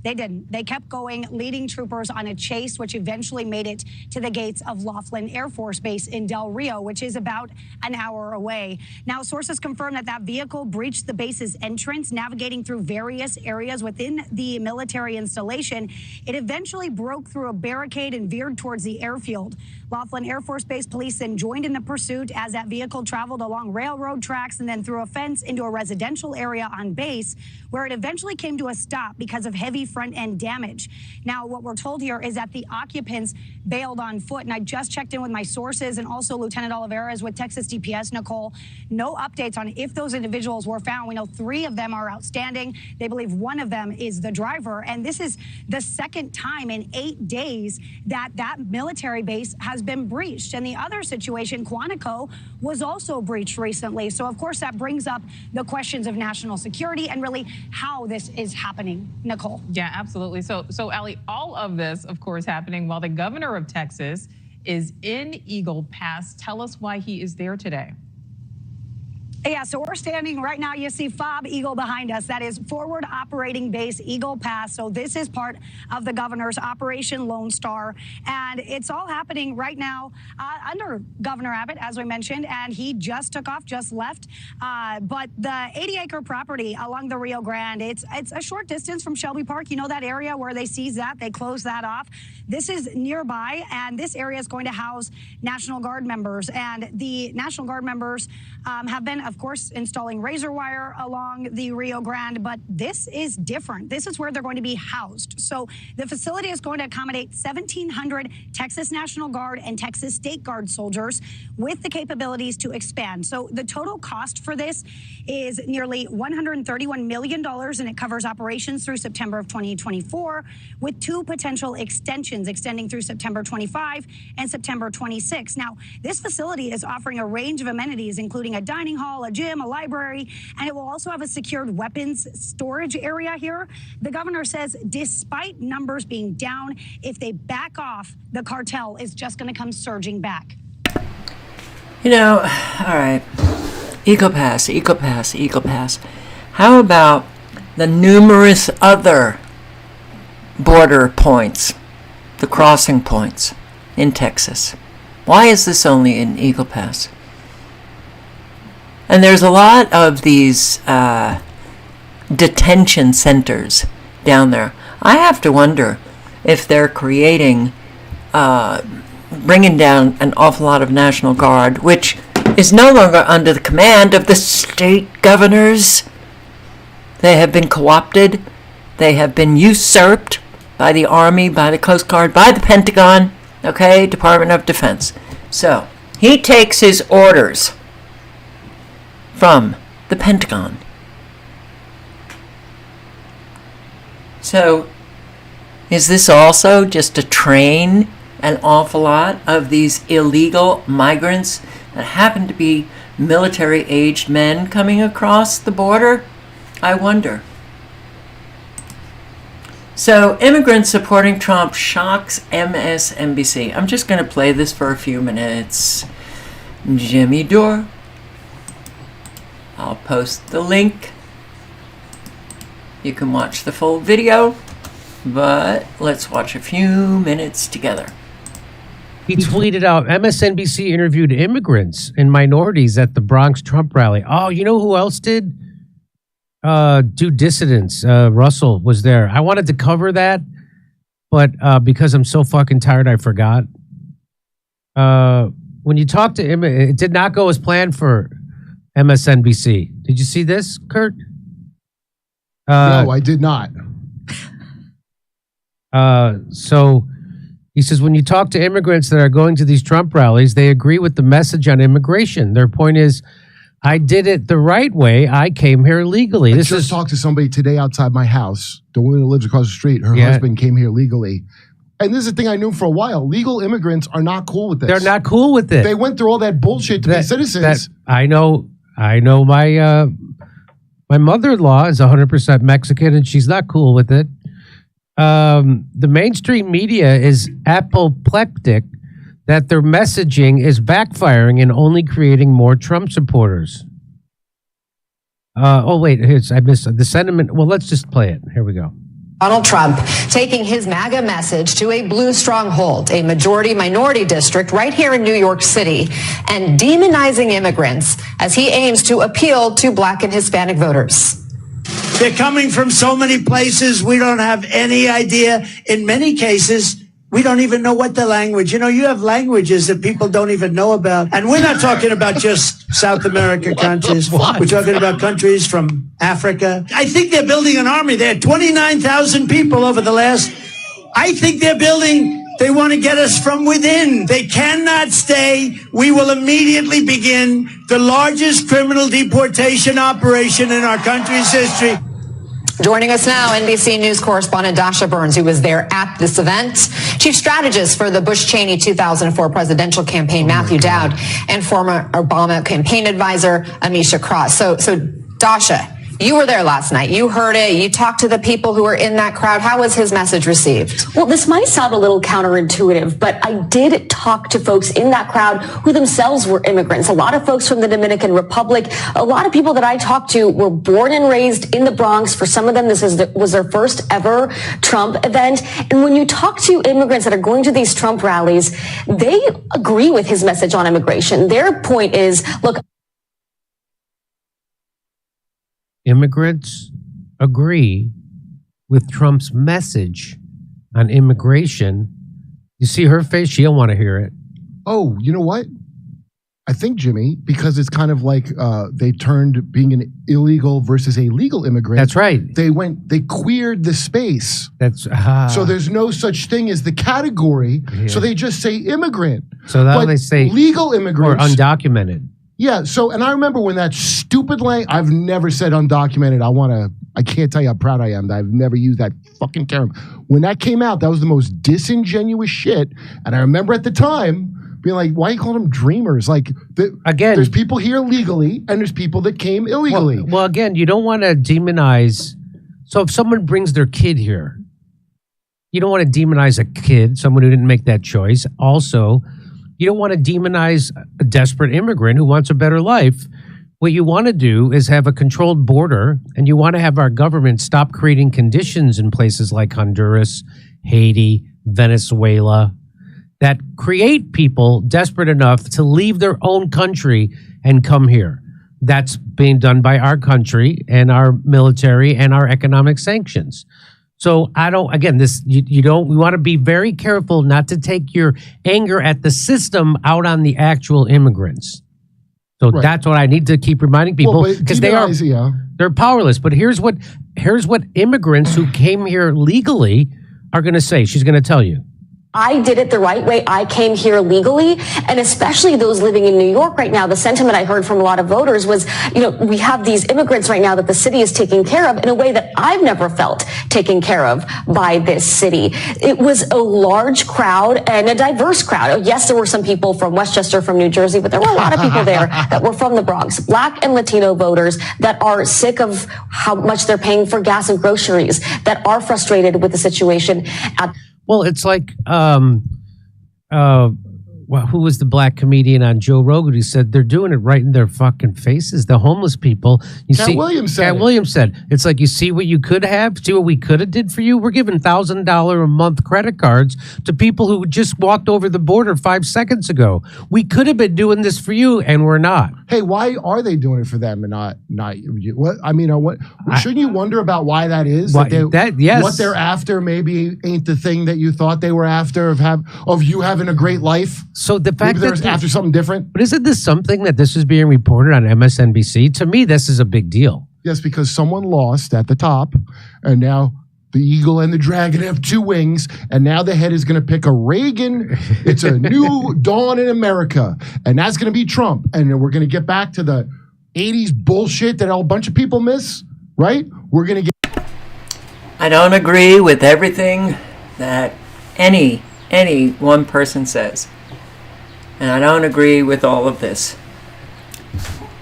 they didn't. They kept going, leading troopers on a chase, which eventually made it to the gates of Laughlin Air Force Base in Del Rio, which is about an hour away. Now, sources confirm that that vehicle breached the base's entrance, navigating through various areas within the military installation. It eventually broke through a barricade and veered towards the airfield. Laughlin Air Force Base police then joined in the pursuit as that vehicle traveled along railroad tracks and then through a fence into a residential area on base, where it eventually came to a stop because of heavy front-end damage. Now, what we're told here is that the occupants bailed on foot, and I just checked in with my sources, and also Lieutenant Oliveira is with Texas DPS, Nicole. No updates on if those individuals were found. We know 3 of them are outstanding. They believe 1 of them is the driver, and this is the second time in 8 days that that military base has been breached. And the other situation, Quantico, was also breached recently. So, of course, that brings up the questions of national security and really how this is happening. Nicole. Yeah, absolutely. So Allie, all of this, of course, happening while the governor of Texas is in Eagle Pass. Tell us why he is there today. Yeah, so we're standing right now. You see FOB Eagle behind us. That is Forward Operating Base Eagle Pass. So this is part of the governor's Operation Lone Star. And it's all happening right now under Governor Abbott, as we mentioned. And he just took off, just left. But the 80-acre property along the Rio Grande, it's a short distance from Shelby Park. You know that area where they seize that, they close that off. This is nearby, and this area is going to house National Guard members. And the National Guard members have been, of course, installing razor wire along the Rio Grande, but this is different. This is where they're going to be housed. So the facility is going to accommodate 1,700 Texas National Guard and Texas State Guard soldiers with the capabilities to expand. So the total cost for this is nearly $131 million, and it covers operations through September of 2024, with 2 potential extensions extending through September 25 and September 26. Now, this facility is offering a range of amenities, including a dining hall, a gym, a library, and it will also have a secured weapons storage area here. The governor says despite numbers being down, if they back off, the cartel is just going to come surging back. You know, all right, Eagle Pass, Eagle Pass, Eagle Pass. How about the numerous other border points, the crossing points in Texas? Why is this only in Eagle Pass? And there's a lot of these detention centers down there. I have to wonder if they're creating, bringing down an awful lot of National Guard, which is no longer under the command of the state governors. They have been co-opted. They have been usurped by the Army, by the Coast Guard, by the Pentagon, okay, Department of Defense. So he takes his orders from the Pentagon. So is this also just to train an awful lot of these illegal migrants that happen to be military-aged men coming across the border? I wonder. So, immigrants supporting Trump shocks MSNBC. I'm just going to play this for a few minutes. Jimmy Dore. I'll post the link. You can watch the full video, but let's watch a few minutes together. He tweeted out, MSNBC interviewed immigrants and minorities at the Bronx Trump rally. Oh, you know who else did? Do dissidents. Russell was there. I wanted to cover that, but because I'm so fucking tired, I forgot. When you talk to him, it did not go as planned for MSNBC. Did you see this, Kurt? No, I did not. So he says, when you talk to immigrants that are going to these Trump rallies, they agree with the message on immigration. Their point is, I did it the right way. I came here legally. I just talked to somebody today outside my house. The woman who lives across the street, her husband came here legally. And this is a thing I knew for a while. Legal immigrants are not cool with this. They're not cool with it. They went through all that bullshit to be citizens. I know my mother-in-law is 100% Mexican, and she's not cool with it. The mainstream media is apoplectic that their messaging is backfiring and only creating more Trump supporters. I missed the sentiment. Well, let's just play it. Here we go. Donald Trump taking his MAGA message to a blue stronghold, a majority-minority district right here in New York City, and demonizing immigrants as he aims to appeal to Black and Hispanic voters. They're coming from so many places we don't have any idea. In many cases, we don't even know what the language. You know, you have languages that people don't even know about. And we're not talking about just South America countries. We're talking about countries from Africa. I think they're building an army. They had 29,000 people over the last. I think they want to get us from within. They cannot stay. We will immediately begin the largest criminal deportation operation in our country's history. Joining us now, NBC News correspondent Dasha Burns, who was there at this event. Chief strategist for the Bush-Cheney 2004 presidential campaign, Matthew Dowd, and former Obama campaign advisor, Amisha Cross. So Dasha, you were there last night. You heard it. You talked to the people who were in that crowd. How was his message received? Well, this might sound a little counterintuitive, but I did talk to folks in that crowd who themselves were immigrants. A lot of folks from the Dominican Republic. A lot of people that I talked to were born and raised in the Bronx. For some of them, this was their first ever Trump event. And when you talk to immigrants that are going to these Trump rallies, they agree with his message on immigration. Their point is, look, immigrants agree with Trump's message on immigration. You see her face? She don't want to hear it. Oh, you know what? I think, Jimmy, because it's kind of like they turned being an illegal versus a legal immigrant. That's right. They queered the space. So there's no such thing as the category. Yeah. So they just say immigrant. So now they say legal immigrants. Or undocumented. Yeah, and I remember when that stupid I've never said undocumented. I can't tell you how proud I am that I've never used that fucking term. When that came out, that was the most disingenuous shit. And I remember at the time being like, why are you calling them dreamers? Again, there's people here legally and there's people that came illegally. Well, again, you don't want to demonize. So if someone brings their kid here, you don't want to demonize a kid, someone who didn't make that choice. Also, you don't want to demonize a desperate immigrant who wants a better life. What you want to do is have a controlled border, and you want to have our government stop creating conditions in places like Honduras, Haiti, Venezuela, that create people desperate enough to leave their own country and come here. That's being done by our country and our military and our economic sanctions. So we want to be very careful not to take your anger at the system out on the actual immigrants. So That's what I need to keep reminding people, because they're powerless. But here's what immigrants who came here legally are going to say. She's going to tell you. I did it the right way. I came here legally. And especially those living in New York right now, the sentiment I heard from a lot of voters was, we have these immigrants right now that the city is taking care of in a way that I've never felt taken care of by this city. It was a large crowd and a diverse crowd. Yes, there were some people from Westchester, from New Jersey, but there were a lot of people there that were from the Bronx, Black and Latino voters that are sick of how much they're paying for gas and groceries, that are frustrated with the situation. Well, it's like who was the black comedian on Joe Rogan who said they're doing it right in their fucking faces? The homeless people. Cat Williams said it. Williams said, it's like, you see what you could have, see what we could have did for you? We're giving $1,000 a month credit cards to people who just walked over the border 5 seconds ago. We could have been doing this for you, and we're not. Hey, why are they doing it for them and not you? What I mean, shouldn't you wonder about why that is? Yes. What they're after maybe ain't the thing that you thought they were after of you having a great life. So the fact maybe they're after something different. But isn't this something that this is being reported on MSNBC? To me, this is a big deal. Yes, because someone lost at the top, and now the eagle and the dragon have two wings, and now the head is going to pick a Reagan. It's a new dawn in America, and that's going to be Trump. And then we're going to get back to the 80s bullshit that a bunch of people miss, right? We're going to get... I don't agree with everything that any one person says. And I don't agree with all of this.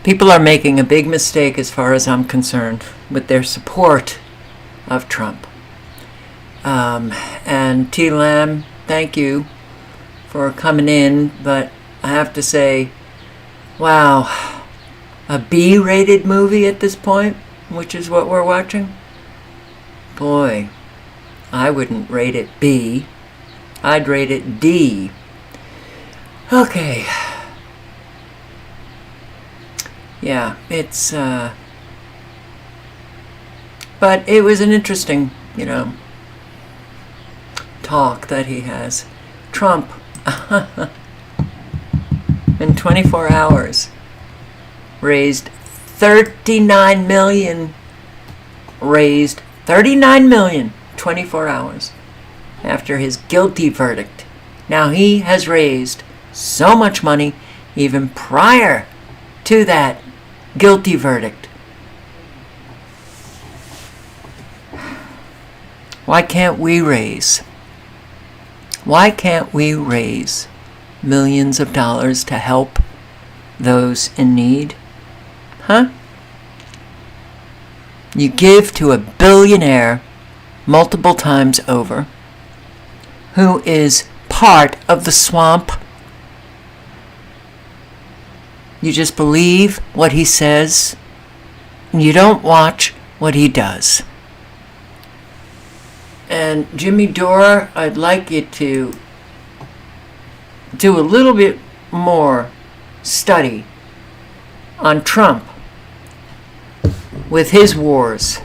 People are making a big mistake as far as I'm concerned with their support of Trump. And T. Lamb, thank you for coming in, but I have to say, wow, a B-rated movie at this point, which is what we're watching? Boy, I wouldn't rate it B. I'd rate it D. Okay. Yeah, it's, but it was an interesting, talk that he has. Trump, in 24 hours, raised $39 million. Raised $39 million, 24 hours, after his guilty verdict. Now, he has raised so much money even prior to that guilty verdict. Why can't we raise millions of dollars to help those in need? Huh? You give to a billionaire multiple times over who is part of the swamp. You just believe what he says, and you don't watch what he does. And Jimmy Dore, I'd like you to do a little bit more study on Trump with his wars,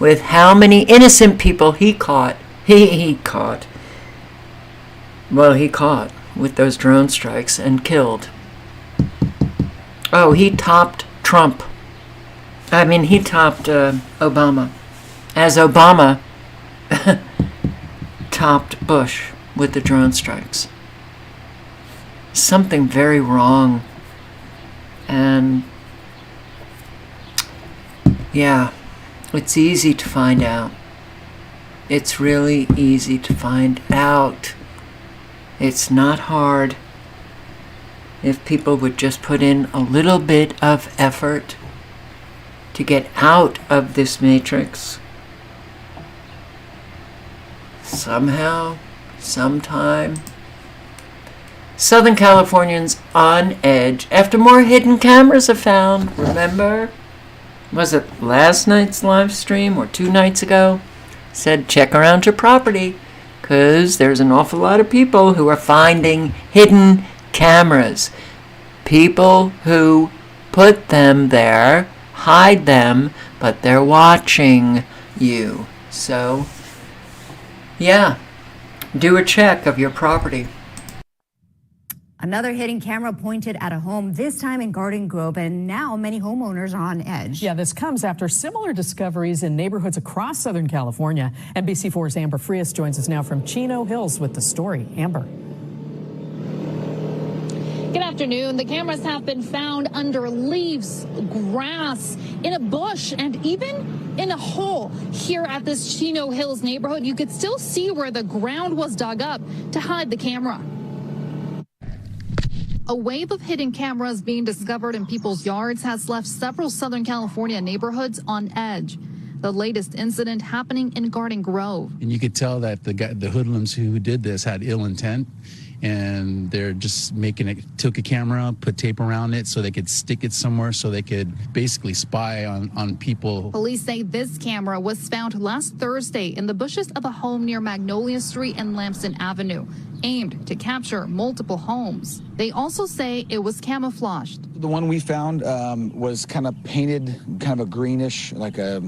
with how many innocent people he caught. He caught with those drone strikes and killed. Oh, he topped Trump. I mean, he topped Obama. As Obama topped Bush with the drone strikes. Something very wrong. And yeah, it's easy to find out. It's really easy to find out. It's not hard. If people would just put in a little bit of effort to get out of this matrix. Somehow, sometime. Southern Californians on edge after more hidden cameras are found. Remember? Was it last night's live stream or 2 nights ago? Said check around your property because there's an awful lot of people who are finding hidden cameras. People who put them there, hide them, but they're watching you. So, yeah, do a check of your property. Another hidden camera pointed at a home, this time in Garden Grove, and now many homeowners are on edge. Yeah, this comes after similar discoveries in neighborhoods across Southern California. NBC4's Amber Frias joins us now from Chino Hills with the story. Amber. Good afternoon. The cameras have been found under leaves, grass, in a bush, and even in a hole here at this Chino Hills neighborhood. You could still see where the ground was dug up to hide the camera. A wave of hidden cameras being discovered in people's yards has left several Southern California neighborhoods on edge. The latest incident happening in Garden Grove. And you could tell that the hoodlums who did this had ill intent. and they're just took a camera, put tape around it so they could stick it somewhere so they could basically spy on people. Police say this camera was found last Thursday in the bushes of a home near Magnolia Street and Lamson Avenue, aimed to capture multiple homes. They also say it was camouflaged. The one we found was kind of painted, kind of a greenish, like a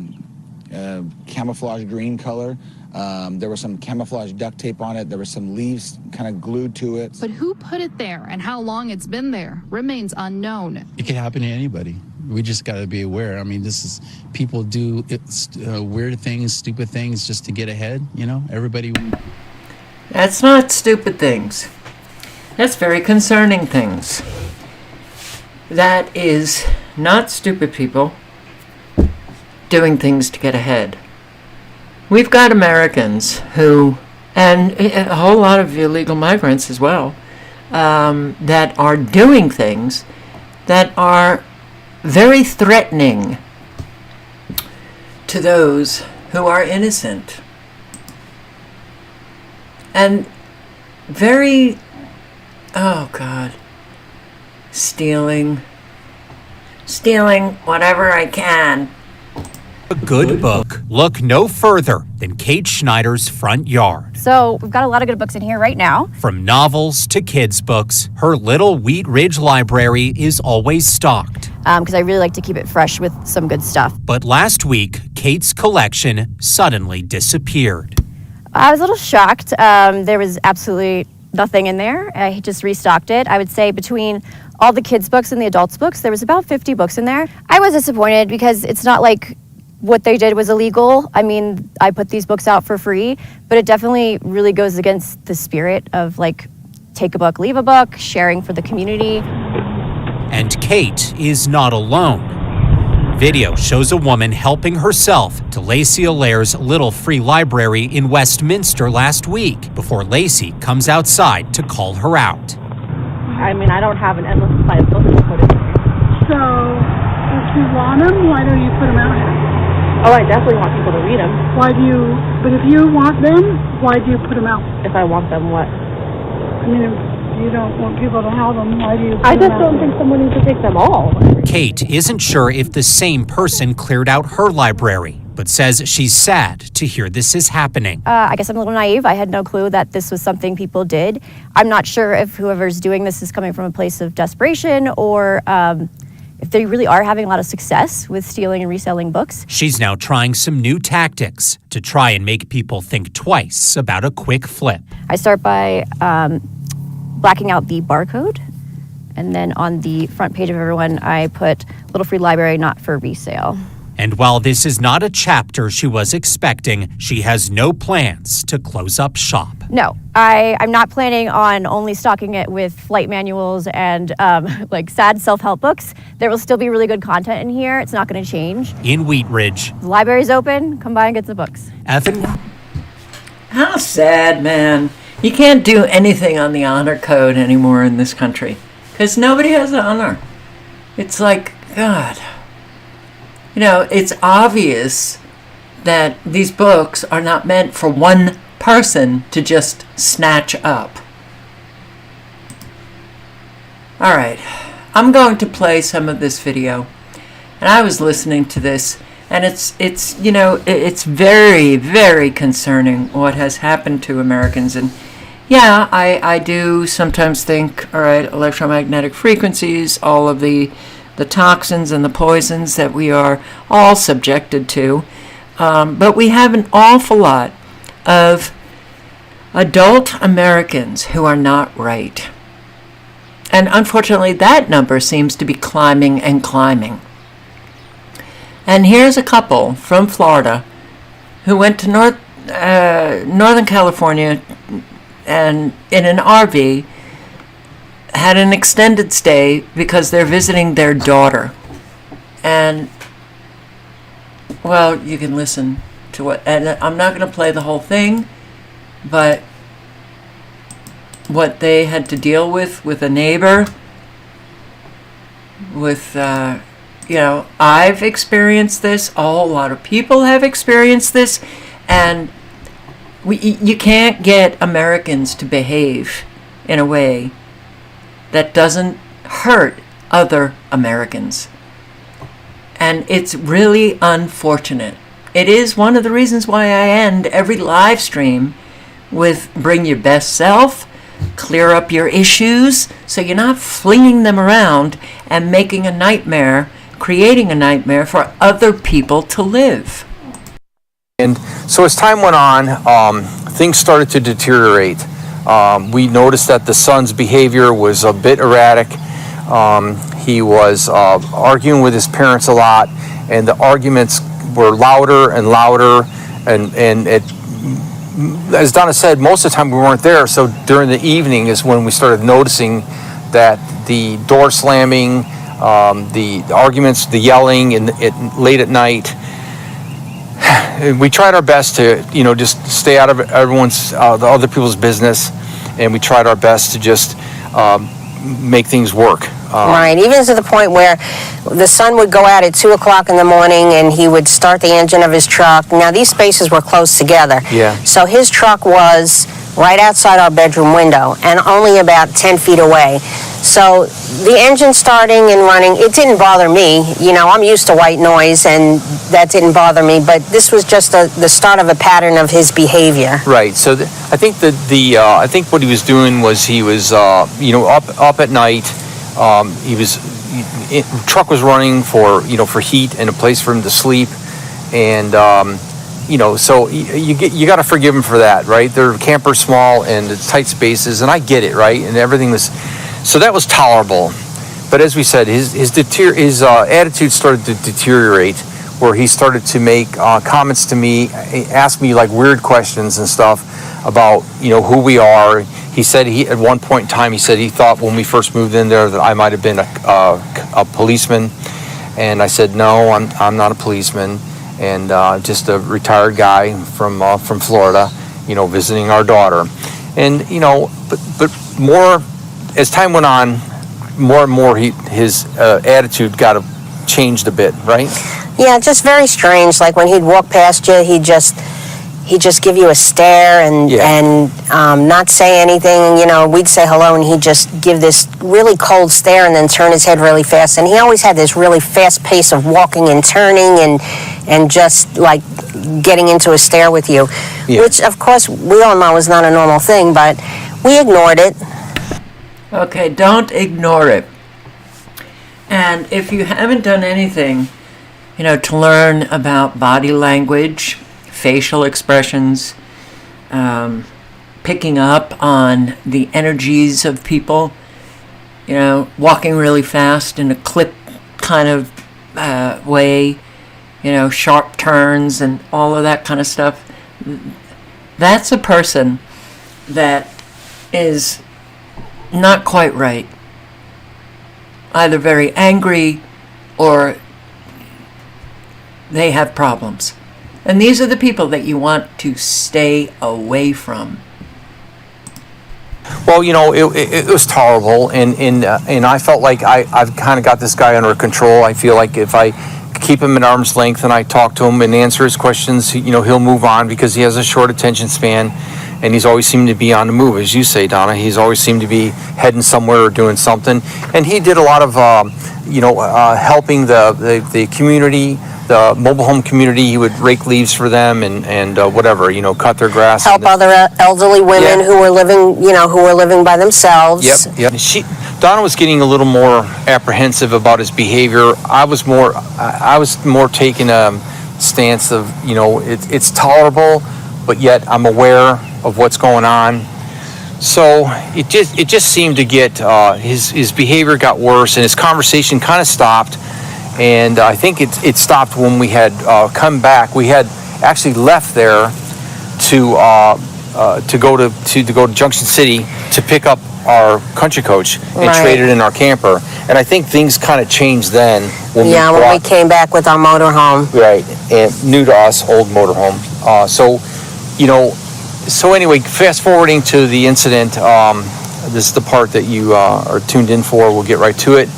camouflage green color. There was some camouflage duct tape on it. There were some leaves kind of glued to it. But who put it there and how long it's been there remains unknown. It could happen to anybody. We just got to be aware. I mean, people do weird things, stupid things just to get ahead, everybody. That's not stupid things. That's very concerning things. That is not stupid people doing things to get ahead. We've got Americans who, and a whole lot of illegal migrants as well, that are doing things that are very threatening to those who are innocent. And very, oh God, stealing whatever I can. A good book. Look no further than Kate Schneider's front yard. So we've got a lot of good books in here right now. From novels to kids' books, her little Wheat Ridge library is always stocked. Because I really like to keep it fresh with some good stuff. But last week, Kate's collection suddenly disappeared. I was a little shocked. There was absolutely nothing in there. I just restocked it. I would say between all the kids' books and the adults' books, there was about 50 books in there. I was disappointed because it's not like what they did was illegal. I mean, I put these books out for free, but it definitely really goes against the spirit of take a book, leave a book, sharing for the community. And Kate is not alone. Video shows a woman helping herself to Lacey Allaire's little free library in Westminster last week before Lacey comes outside to call her out. I mean, I don't have an endless supply of books to put in there. So, if you want them, why don't you put them out here? Oh, I definitely want people to read them. But if you want them, why do you put them out? If I want them, what? I mean, if you don't want people to have them, why do you put I them just out? don't think someone needs to take them all. Kate isn't sure if the same person cleared out her library, but says she's sad to hear this is happening. I guess I'm a little naive. I had no clue that this was something people did. I'm not sure if whoever's doing this is coming from a place of desperation or if they really are having a lot of success with stealing and reselling books. She's now trying some new tactics to try and make people think twice about a quick flip. I start by blacking out the barcode, and then on the front page of everyone, I put Little Free Library, not for resale. And while this is not a chapter she was expecting, she has no plans to close up shop. No, I'm not planning on only stocking it with flight manuals and sad self-help books. There will still be really good content in here. It's not going to change. In Wheat Ridge. The library's open. Come by and get the books. Evan? How sad, man. You can't do anything on the honor code anymore in this country because nobody has honor. It's like, God. It's obvious that these books are not meant for one person to just snatch up. All right, I'm going to play some of this video. And I was listening to this, and it's very, very concerning what has happened to Americans. And yeah, I do sometimes think, all right, electromagnetic frequencies, all of the toxins and the poisons that we are all subjected to. But we have an awful lot of adult Americans who are not right. And unfortunately, that number seems to be climbing and climbing. And here's a couple from Florida who went to Northern California and in an RV had an extended stay because they're visiting their daughter. And, well, you can listen to what, and I'm not going to play the whole thing, but what they had to deal with a neighbor, with, I've experienced this, a whole lot of people have experienced this, and you can't get Americans to behave in a way that doesn't hurt other Americans. And it's really unfortunate. It is one of the reasons why I end every live stream with bring your best self, clear up your issues, so you're not flinging them around and making a nightmare, creating a nightmare for other people to live. And so as time went on, things started to deteriorate. We noticed that the son's behavior was a bit erratic. He was arguing with his parents a lot, and the arguments were louder and louder. And it, as Donna said, most of the time we weren't there. So during the evening is when we started noticing that the door slamming, the arguments, the yelling, and late at night. We tried our best to, just stay out of everyone's, the other people's business, and we tried our best to just make things work. Right, even to the point where the son would go out at 2 o'clock in the morning and he would start the engine of his truck. Now, these spaces were close together. Yeah. So his truck was right outside our bedroom window and only about 10 feet away. So the engine starting and running, it didn't bother me. I'm used to white noise, and that didn't bother me. But this was just the start of a pattern of his behavior. Right. So I think that I think what he was doing was he was, up at night. Truck was running for heat and a place for him to sleep, and so you got to forgive him for that, right? They're campers, small and it's tight spaces, and I get it, right? And everything was. So that was tolerable, but as we said, his attitude started to deteriorate, where he started to make comments to me, ask me like weird questions and stuff about who we are. He said at one point in time he thought when we first moved in there that I might have been a policeman, and I said no, I'm not a policeman, and just a retired guy from Florida, visiting our daughter, and but more. As time went on, more and more his attitude got changed a bit, right? Yeah, just very strange. Like when he'd walk past you, he'd just give you a stare and not say anything. We'd say hello, and he'd just give this really cold stare and then turn his head really fast. And he always had this really fast pace of walking and turning and just like getting into a stare with you, which of course we all know is not a normal thing, but we ignored it. Okay, don't ignore it. And if you haven't done anything, to learn about body language, facial expressions, picking up on the energies of people, walking really fast in a clip kind of way, sharp turns and all of that kind of stuff, that's a person that is not quite right. Either very angry or they have problems. And these are the people that you want to stay away from. Well, it was tolerable, and I felt like I've kind of got this guy under control. I feel like if I keep him at arm's length and I talk to him and answer his questions, he'll move on because he has a short attention span. And he's always seemed to be on the move, as you say, Donna. He's always seemed to be heading somewhere or doing something. And he did a lot of, helping the community, the mobile home community. He would rake leaves for them and whatever, cut their grass. Help other elderly women who were living by themselves. Yep. Donna was getting a little more apprehensive about his behavior. I was more taking a stance of, it's tolerable, but yet I'm aware of what's going on. So it just seemed to get his behavior got worse, and his conversation kind of stopped. And I think it stopped when we had come back. We had actually left there to go to Junction City to pick up our country coach and trade it in our camper. And I think things kind of changed then when we came back with our motorhome. Right, and new to us, old motorhome. So anyway, fast forwarding to the incident, this is the part that you are tuned in for. We'll get right to it.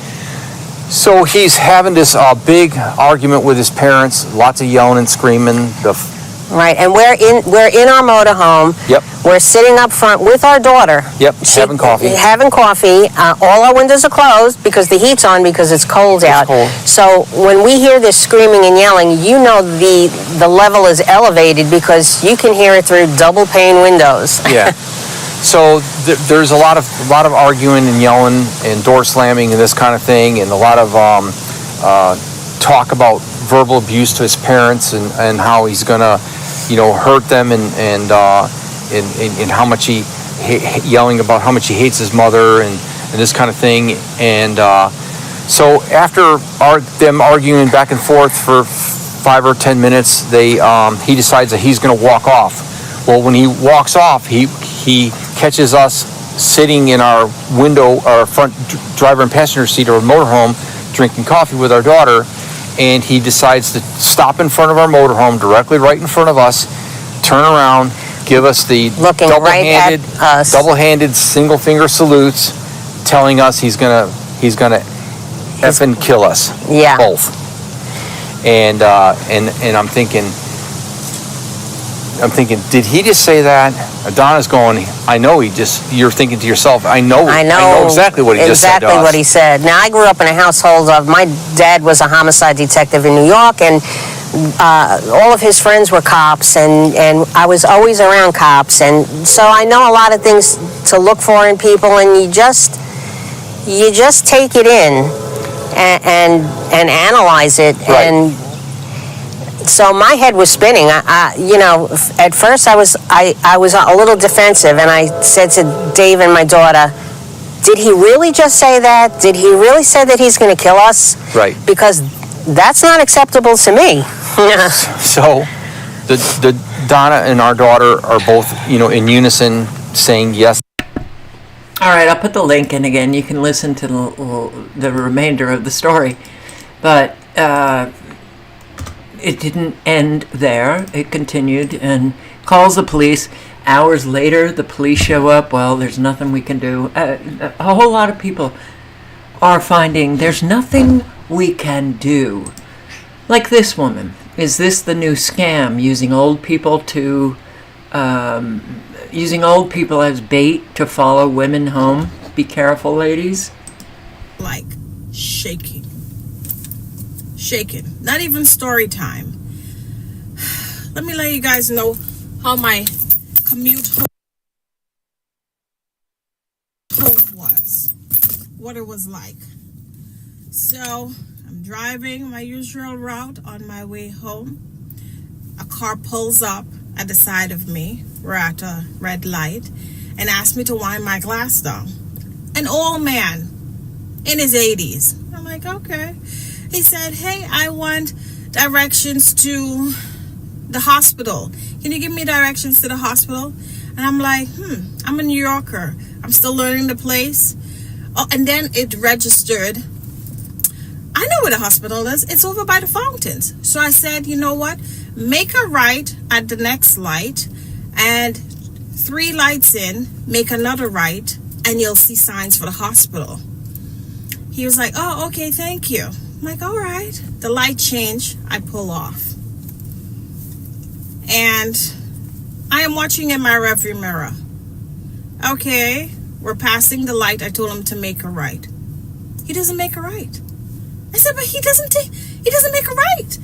So he's having this big argument with his parents, lots of yelling and screaming. Right, and we're in our motorhome. Yep. We're sitting up front with our daughter. Yep, having coffee. Having coffee. All our windows are closed because the heat's on because it's cold out. Cold. So when we hear this screaming and yelling, you know the level is elevated because you can hear it through double pane windows. Yeah. So there's a lot of arguing and yelling and door slamming and this kind of thing, and a lot of talk about verbal abuse to his parents and how he's gonna, hurt them and how much he yelling about how much he hates his mother and this kind of thing. And so after them arguing back and forth for 5 or 10 minutes, he decides that he's going to walk off. Well, when he walks off, he catches us sitting in our window, our front driver and passenger seat of our motorhome, drinking coffee with our daughter, and he decides to stop in front of our motorhome, directly right in front of us, turn around, give us the double-handed single finger salutes, telling us he's gonna effing kill us. Yeah. Both. And I'm thinking, did he just say that? Donna's going, I know you're thinking to yourself, I know exactly what he just said to us. Exactly what he said. Now, I grew up in a household of, my dad was a homicide detective in New York, and all of his friends were cops, and I was always around cops, and so I know a lot of things to look for in people, and you just take it in and analyze it. Right. And so my head was spinning. At first I was a little defensive, and I said to Dave and my daughter, did he really just say that? Did he really say that he's going to kill us? Right. Because that's not acceptable to me. So the Donna and our daughter are both, in unison saying yes. All right, I'll put the link in again. You can listen to the remainder of the story. But it didn't end there. It continued and calls the police. Hours later, the police show up. Well, there's nothing we can do. A whole lot of people are finding there's nothing we can do. Like this woman. Is this the new scam? Using old people as bait to follow women home? Be careful, ladies. Like shaking. Not even story time. Let me let you guys know how my commute home was. What it was like. So, I'm driving my usual route on my way home. A car pulls up at the side of me. We're at a red light, and asked me to wind my glass down. An old man in his 80s. I'm like, okay. He said, hey, I want directions to the hospital. Can you give me directions to the hospital? And I'm like, I'm a New Yorker. I'm still learning the place. Oh, and then it registered. I know where the hospital is. It's over by the fountains. So I said, you know what? Make a right at the next light, and 3 lights in, make another right, and you'll see signs for the hospital. He was like, oh, okay, thank you. I'm like, all right. The light changed. I pull off. And I am watching in my rearview mirror. Okay, we're passing the light. I told him to make a right. He doesn't make a right. I said, but he doesn't make a right.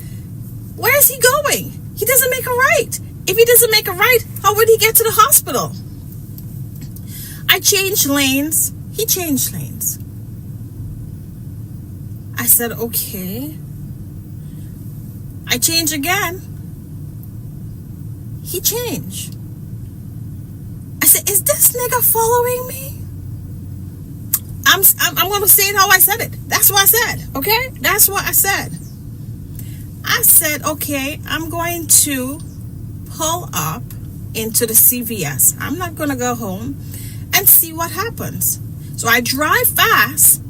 Where is he going? He doesn't make a right. If he doesn't make a right, how would he get to the hospital? I changed lanes. He changed lanes. I said, okay. I change again. He changed. I said, is this nigga following me? I'm going to say it how I said it. That's what I said, okay? That's what I said. I said, okay, I'm going to pull up into the CVS. I'm not going to go home and see what happens. So I drive fast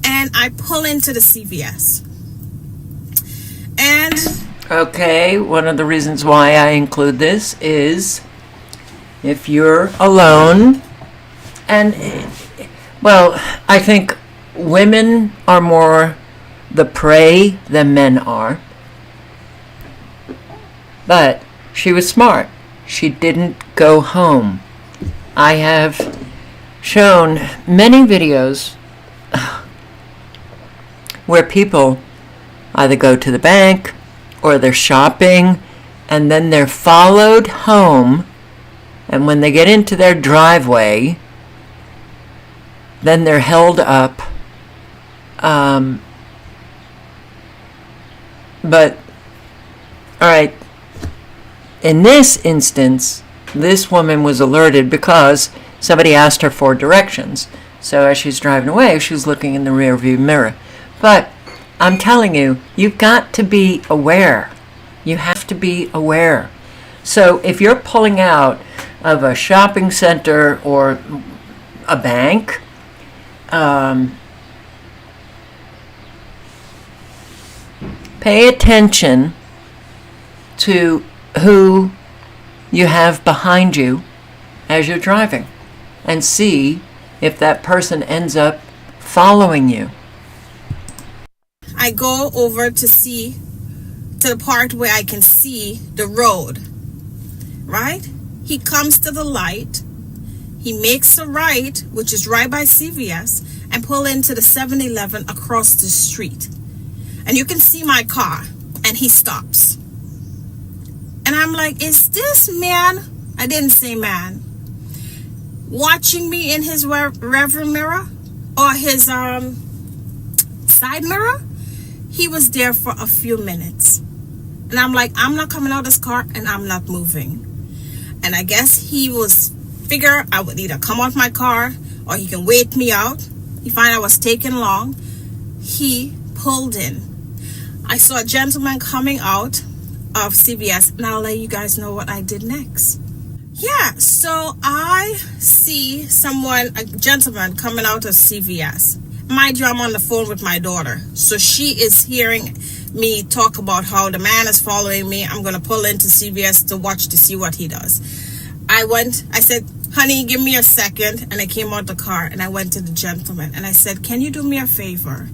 and I pull into the CVS. And okay, one of the reasons why I include this is if you're alone, and well, I think women are more the prey than men are. But she was smart. She didn't go home. I have shown many videos where people either go to the bank or they're shopping and then they're followed home, and when they get into their driveway, then they're held up. But, alright, in this instance, this woman was alerted because somebody asked her for directions. So as she's driving away, she was looking in the rear view mirror. But I'm telling you, you've got to be aware. You have to be aware. So if you're pulling out of a shopping center or a bank, pay attention to who you have behind you as you're driving and see if that person ends up following you. I go over to the part where I can see the road, right? He comes to the light, he makes a right, which is right by CVS, and pull into the 7-Eleven across the street. And you can see my car, and he stops. And I'm like, is this man, I didn't say man, watching me in his rear mirror or his side mirror? He was there for a few minutes. And I'm like, I'm not coming out of this car and I'm not moving. And I guess he was figure I would either come off my car or he can wait me out. He found I was taking long. He pulled in. I saw a gentleman coming out of CVS, and I'll let you guys know what I did next. Yeah, so I see a gentleman coming out of CVS. Mind you, I'm on the phone with my daughter. So she is hearing me talk about how the man is following me. I'm going to pull into CVS to watch to see what he does. I said, honey, give me a second. And I came out the car and I went to the gentleman and I said, can you do me a favor?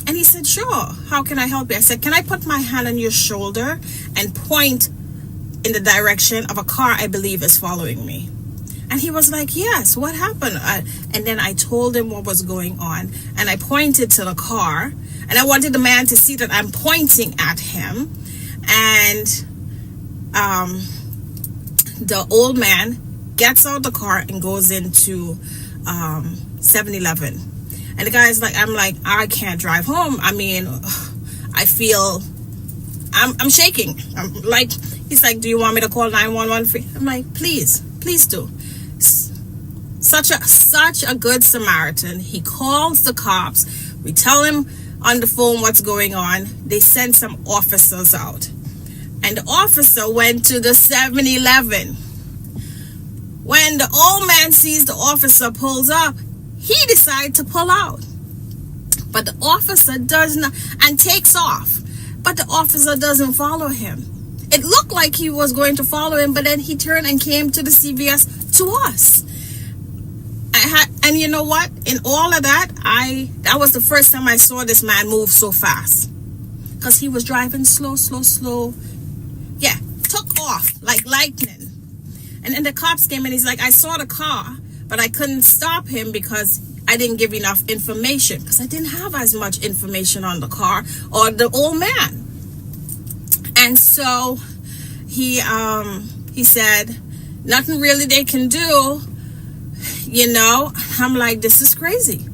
And he said, sure. How can I help you? I said, can I put my hand on your shoulder and point in the direction of a car I believe is following me? And he was like, yes, what happened? And then I told him what was going on. And I pointed to the car. And I wanted the man to see that I'm pointing at him. And the old man gets out the car and goes into 7-Eleven. And the guy's like, I'm like, I can't drive home. I mean, I feel, I'm shaking. He's like, do you want me to call 911 for you? I'm like, please do. Such a good Samaritan. He calls the cops. We tell him on the phone what's going on. They send some officers out. And the officer went to the 7-Eleven. When the old man sees the officer pulls up, he decides to pull out. But the officer does not, and takes off. But the officer doesn't follow him. It looked like he was going to follow him, but then he turned and came to the CVS to us. And you know what? In all of that, that was the first time I saw this man move so fast. Because he was driving slow. Yeah, took off like lightning. And then the cops came and he's like, I saw the car, but I couldn't stop him because I didn't give enough information. Because I didn't have as much information on the car or the old man. And so he said, nothing really they can do. You know, I'm like, this is crazy.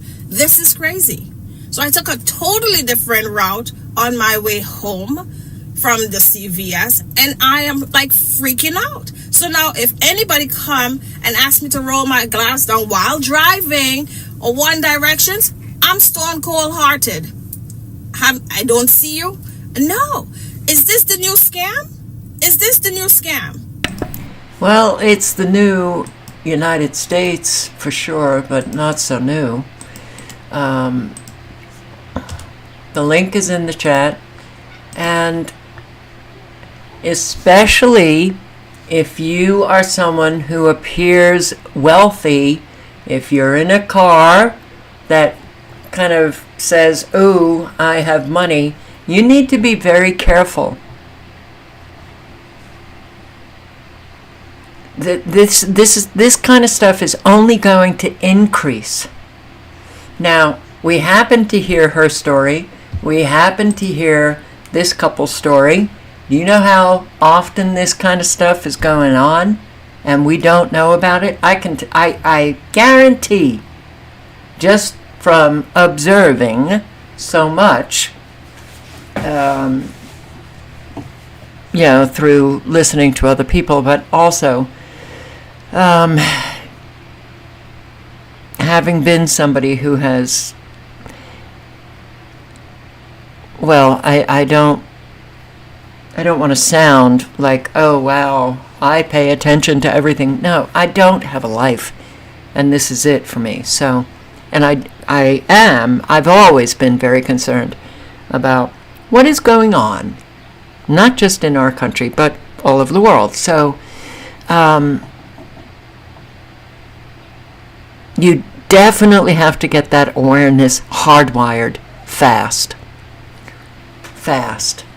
So I took a totally different route on my way home from the CVS, and I am like freaking out. So now if anybody come and ask me to roll my glass down while driving or One Direction, I'm stone cold hearted. I don't see you. No. Is this the new scam? Well, it's the new United States for sure, but not so new. The link is in the chat, and especially if you are someone who appears wealthy, if you're in a car that kind of says, "Oh, I have money," you need to be very careful. This kind of stuff is only going to increase. Now, we happen to hear her story. We happen to hear this couple's story. Do you know how often this kind of stuff is going on, and we don't know about it? I guarantee, just from observing so much, through listening to other people, but also having been somebody who has, well, I don't want to sound like, oh wow, I pay attention to everything. No, I don't have a life, and this is it for me. So, and I've always been very concerned about what is going on, not just in our country, but all over the world. So, you definitely have to get that awareness hardwired fast,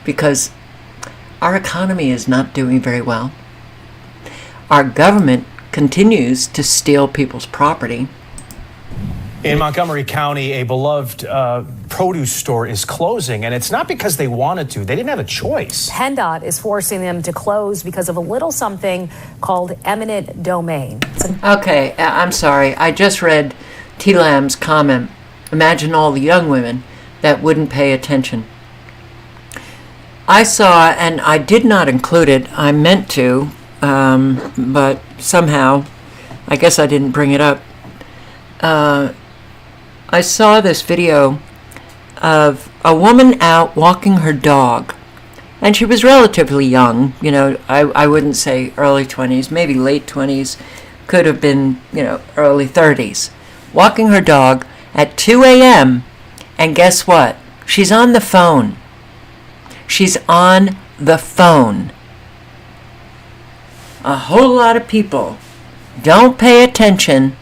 because our economy is not doing very well. Our government continues to steal people's property. In Montgomery County, a beloved produce store is closing, and it's not because they wanted to. They didn't have a choice. PennDOT is forcing them to close because of a little something called eminent domain. Okay, I'm sorry. I just read T. Lamb's comment. Imagine all the young women that wouldn't pay attention. I saw, and I did not include it. I meant to, but somehow, I guess I didn't bring it up. I saw this video of a woman out walking her dog, and she was relatively young. I wouldn't say early 20s, maybe late 20s, could have been, early 30s, walking her dog at 2 a.m., and guess what? She's on the phone. She's on the phone. A whole lot of people don't pay attention,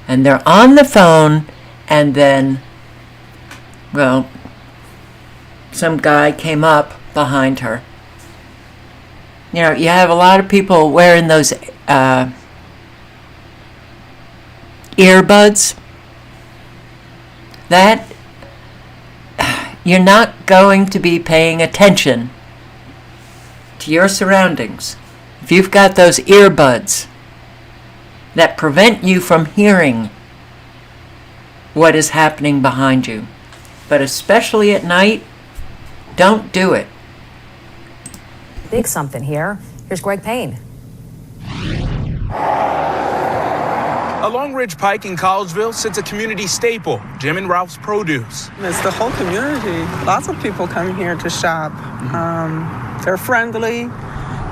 and they're on the phone, and then, well, some guy came up behind her. You have a lot of people wearing those earbuds. That, you're not going to be paying attention to your surroundings if you've got those earbuds that prevent you from hearing what is happening behind you. But especially at night, don't do it. Big something here. Here's Greg Payne. Along Ridge Pike in Collegeville sits a community staple, Jim and Ralph's Produce. It's the whole community. Lots of people come here to shop. They're friendly.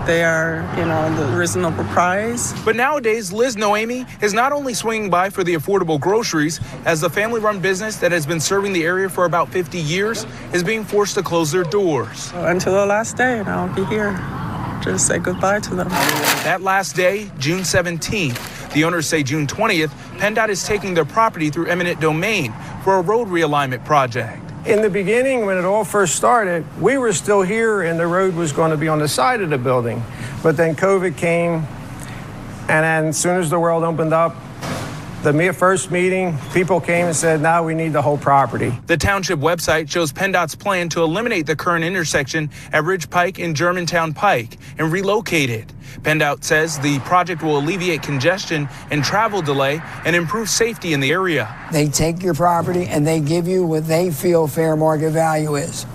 They are, the reasonable price. But nowadays, Liz Noemi is not only swinging by for the affordable groceries, as the family-run business that has been serving the area for about 50 years is being forced to close their doors. Until the last day, and I'll be here. Just say goodbye to them. That last day, June 17th. The owners say June 20th, PennDOT is taking their property through eminent domain for a road realignment project. In the beginning, when it all first started, we were still here and the road was going to be on the side of the building. But then COVID came, and then as soon as the world opened up, the first meeting, people came and said, now we need the whole property. The township website shows PennDOT's plan to eliminate the current intersection at Ridge Pike and Germantown Pike and relocate it. PennDOT says the project will alleviate congestion and travel delay and improve safety in the area. They take your property and they give you what they feel fair market value is.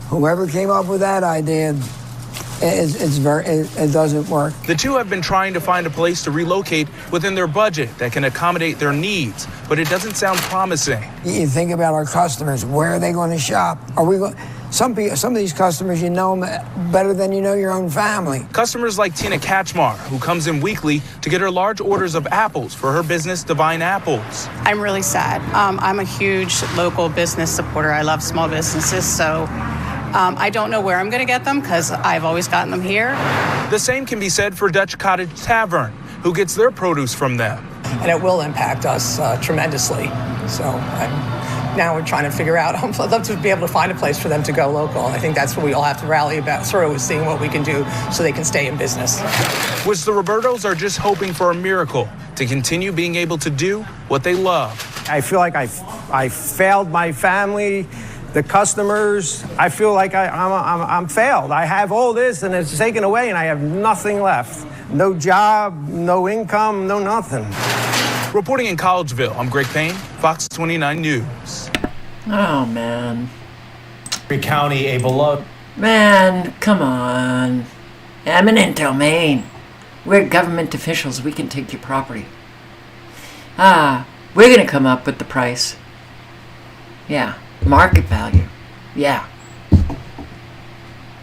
Whoever came up with that idea, it doesn't work. The two have been trying to find a place to relocate within their budget that can accommodate their needs, but it doesn't sound promising. You think about our customers. Where are they going to shop? Some of these customers, you know them better than you know your own family. Customers like Tina Katchmar, who comes in weekly to get her large orders of apples for her business, Divine Apples. I'm really sad. I'm a huge local business supporter. I love small businesses, so I don't know where I'm going to get them because I've always gotten them here. The same can be said for Dutch Cottage Tavern, who gets their produce from them. And it will impact us tremendously. So I'm now we're trying to figure out. I'd love to be able to find a place for them to go local. I think that's what we all have to rally about, sort of seeing what we can do so they can stay in business. Which the Robertos are just hoping for a miracle to continue being able to do what they love. I feel like I failed my family, the customers. I feel like I'm failed. I have all this and it's taken away and I have nothing left. No job, no income, no nothing. Reporting in Collegeville, I'm Greg Payne, Fox 29 News. Oh, man. County, a beloved... Man, come on. Eminent domain. We're government officials. We can take your property. We're going to come up with the price. Yeah. Market value. Yeah.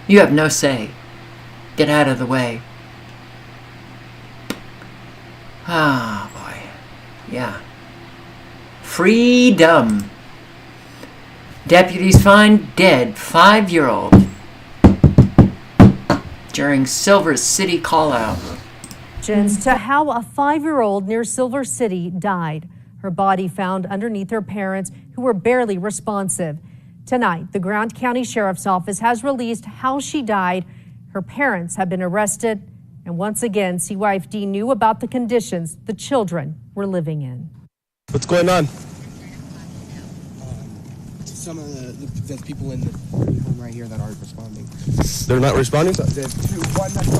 You have no say. Get out of the way. Ah, boy. Yeah. Freedom. Deputies find dead 5-year-old during Silver City call-out. To how a 5-year-old near Silver City died. Her body found underneath her parents, who were barely responsive. Tonight, the Grant County Sheriff's Office has released how she died. Her parents have been arrested. And once again, CYFD knew about the conditions the children were living in. What's going on? Some of the people in the home right here that aren't responding. They're not responding?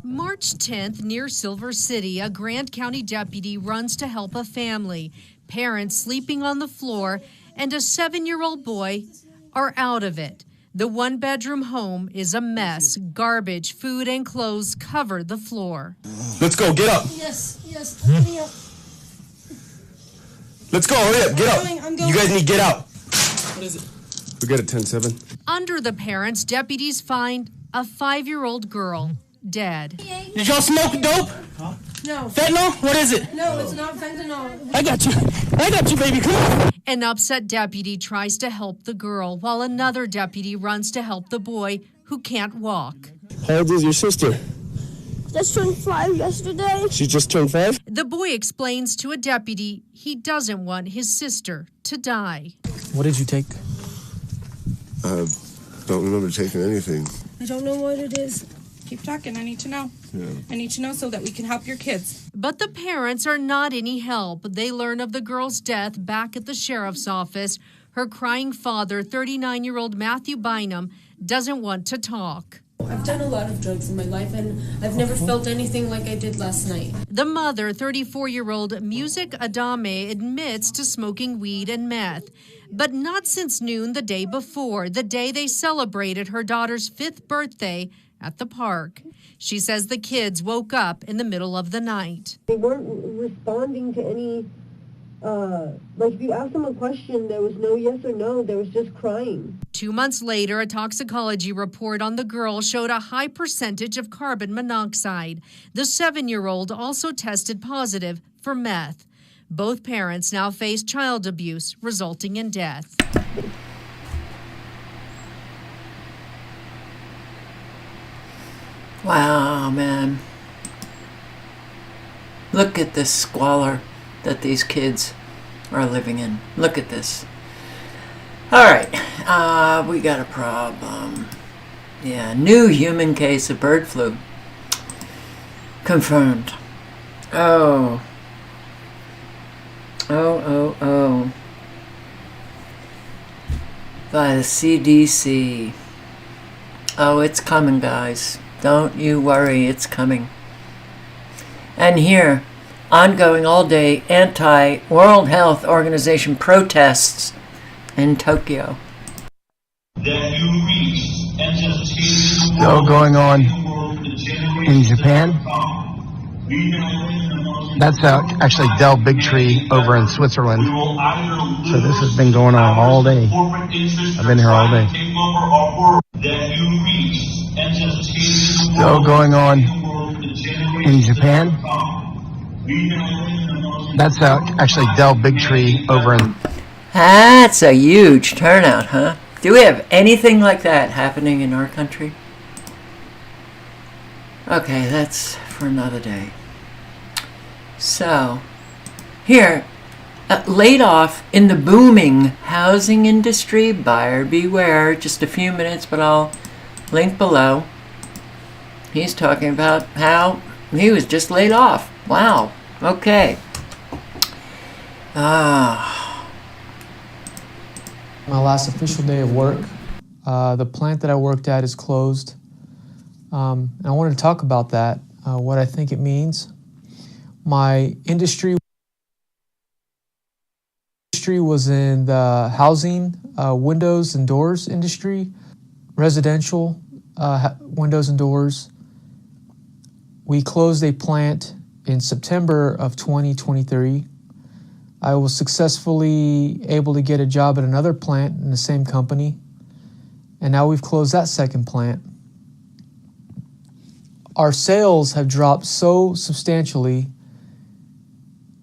March 10th, near Silver City, a Grant County deputy runs to help a family. Parents sleeping on the floor and a 7-year-old boy are out of it. The one-bedroom home is a mess. Garbage, food, and clothes cover the floor. Let's go, get up. Yes, hurry up. Let's go, hurry up, get up. I'm going. You guys need to get out. What is it? We got a 10-7. Under the parents, deputies find a 5-year-old girl dead. Did y'all smoke dope? Huh? No. Fentanyl? What is it? No, it's not fentanyl. I got you, baby. Come on. An upset deputy tries to help the girl, while another deputy runs to help the boy who can't walk. How old is your sister? Just turned 5 yesterday. She just turned 5? The boy explains to a deputy he doesn't want his sister to die. What did you take? Don't remember taking anything. I don't know what it is. Keep talking. I need to know. Yeah. I need to know so that we can help your kids. But the parents are not any help. They learn of the girl's death back at the sheriff's office. Her crying father, 39-year-old Matthew Bynum, doesn't want to talk. I've done a lot of drugs in my life, and I've never felt anything like I did last night. The mother, 34-year-old Music Adame, admits to smoking weed and meth, but not since noon the day before, the day they celebrated her daughter's 5th birthday at the park. She says the kids woke up in the middle of the night. They weren't responding to any, like if you asked them a question, there was no yes or no, there was just crying. 2 months later, a toxicology report on the girl showed a high percentage of carbon monoxide. The 7-year-old also tested positive for meth. Both parents now face child abuse, resulting in death. Wow, man. Look at this squalor that these kids are living in. Look at this. All right, we got a problem. Yeah, new human case of bird flu confirmed. Oh. By the CDC. Oh, it's coming, guys. Don't you worry, it's coming. And here, ongoing all-day anti-World Health Organization protests in Tokyo. Still going on in Japan. That's actually Del Bigtree over in Switzerland. So this has been going on all day. I've been here all day. Still going on in Japan. That's actually Del Bigtree over in... That's a huge turnout, huh? Do we have anything like that happening in our country? Okay, that's for another day. So, here, laid off in the booming housing industry. Buyer beware. Just a few minutes, but I'll link below. He's talking about how he was just laid off. Wow. Okay. My last official day of work. The plant that I worked at is closed. And I wanted to talk about that, what I think it means. My industry was in the housing, windows and doors industry, residential windows and doors. We closed a plant in September of 2023. I was successfully able to get a job at another plant in the same company, and now we've closed that second plant. Our sales have dropped so substantially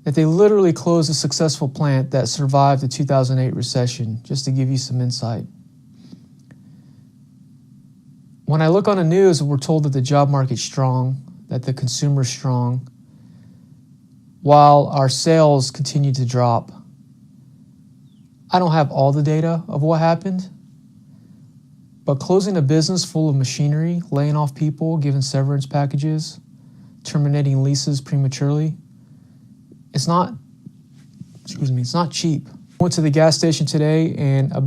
that they literally closed a successful plant that survived the 2008 recession, just to give you some insight. When I look on the news, we're told that the job market's strong, that the consumer's strong, while our sales continue to drop. I don't have all the data of what happened, but closing a business full of machinery, laying off people, giving severance packages, terminating leases prematurely, it's not cheap. I went to the gas station today and a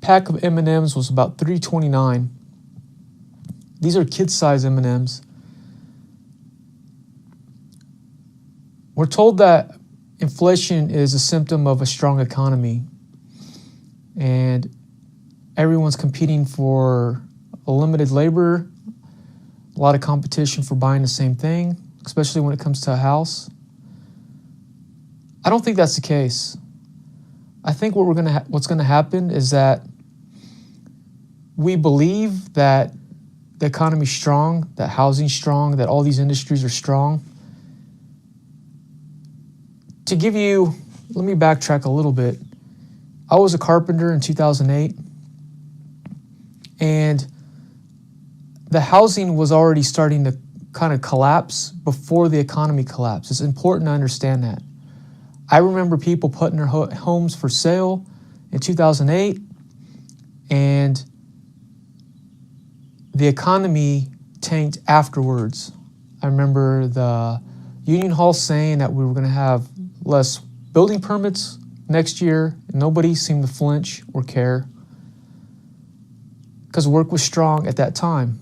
pack of M&Ms was about $3.29. These are kid-size M&Ms. We're told that inflation is a symptom of a strong economy, and everyone's competing for a limited labor, a lot of competition for buying the same thing, especially when it comes to a house. I don't think that's the case. I think what's going to happen is that we believe that the economy's strong, that housing's strong, that all these industries are strong. To give you, let me backtrack a little bit. I was a carpenter in 2008, and the housing was already starting to kind of collapse before the economy collapsed. It's important to understand that. I remember people putting their homes for sale in 2008, and the economy tanked afterwards. I remember the Union Hall saying that we were going to have less building permits next year, and nobody seemed to flinch or care because work was strong at that time.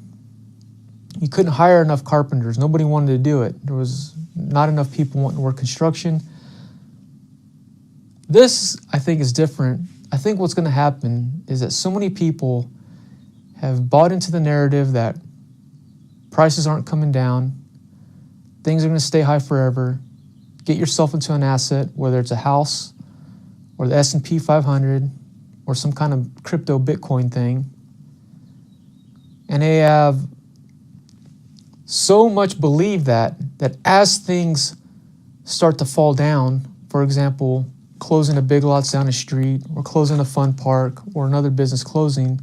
You couldn't hire enough carpenters. Nobody wanted to do it. There was not enough people wanting to work construction. This, I think, is different. I think what's going to happen is that so many people have bought into the narrative that prices aren't coming down, things are going to stay high forever. Get yourself into an asset, whether it's a house or the S&P 500 or some kind of crypto Bitcoin thing. And they have so much believe that as things start to fall down, for example, closing a Big Lots down the street or closing a fun park or another business closing,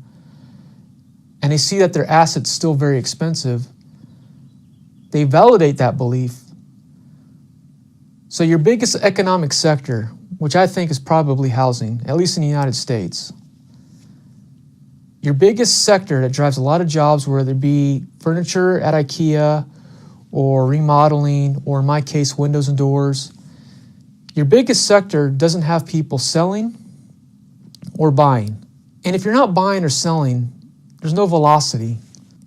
and they see that their asset's still very expensive, they validate that belief. So your biggest economic sector, which I think is probably housing, at least in the United States, your biggest sector that drives a lot of jobs, whether it be furniture at IKEA or remodeling, or in my case, windows and doors, your biggest sector doesn't have people selling or buying. And if you're not buying or selling, there's no velocity.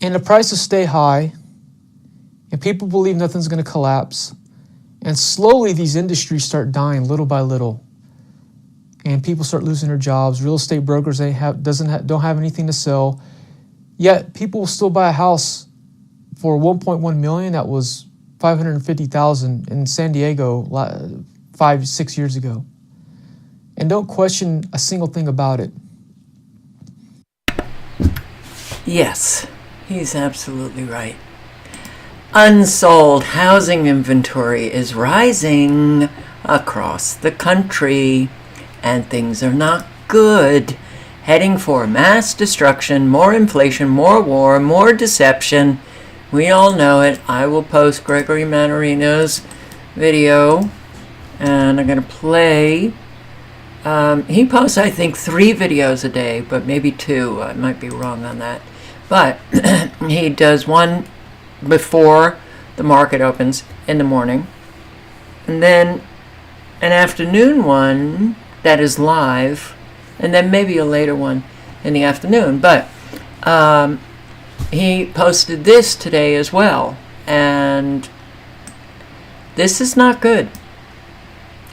And the prices stay high, and people believe nothing's going to collapse. And slowly these industries start dying little by little. And people start losing their jobs. Real estate brokers don't have anything to sell. Yet people will still buy a house for $1.1 million that was $550,000 in San Diego 5-6 years ago. And don't question a single thing about it. Yes, he's absolutely right. Unsold housing inventory is rising across the country, and things are not good. Heading for mass destruction, more inflation, more war, more deception. We all know it. I will post Gregory Mannarino's video, and I'm going to play He posts, I think, 3 videos a day, but maybe 2. I might be wrong on that. But he does one before the market opens in the morning, and then an afternoon one that is live, and then maybe a later one in the afternoon. But he posted this today as well, and this is not good.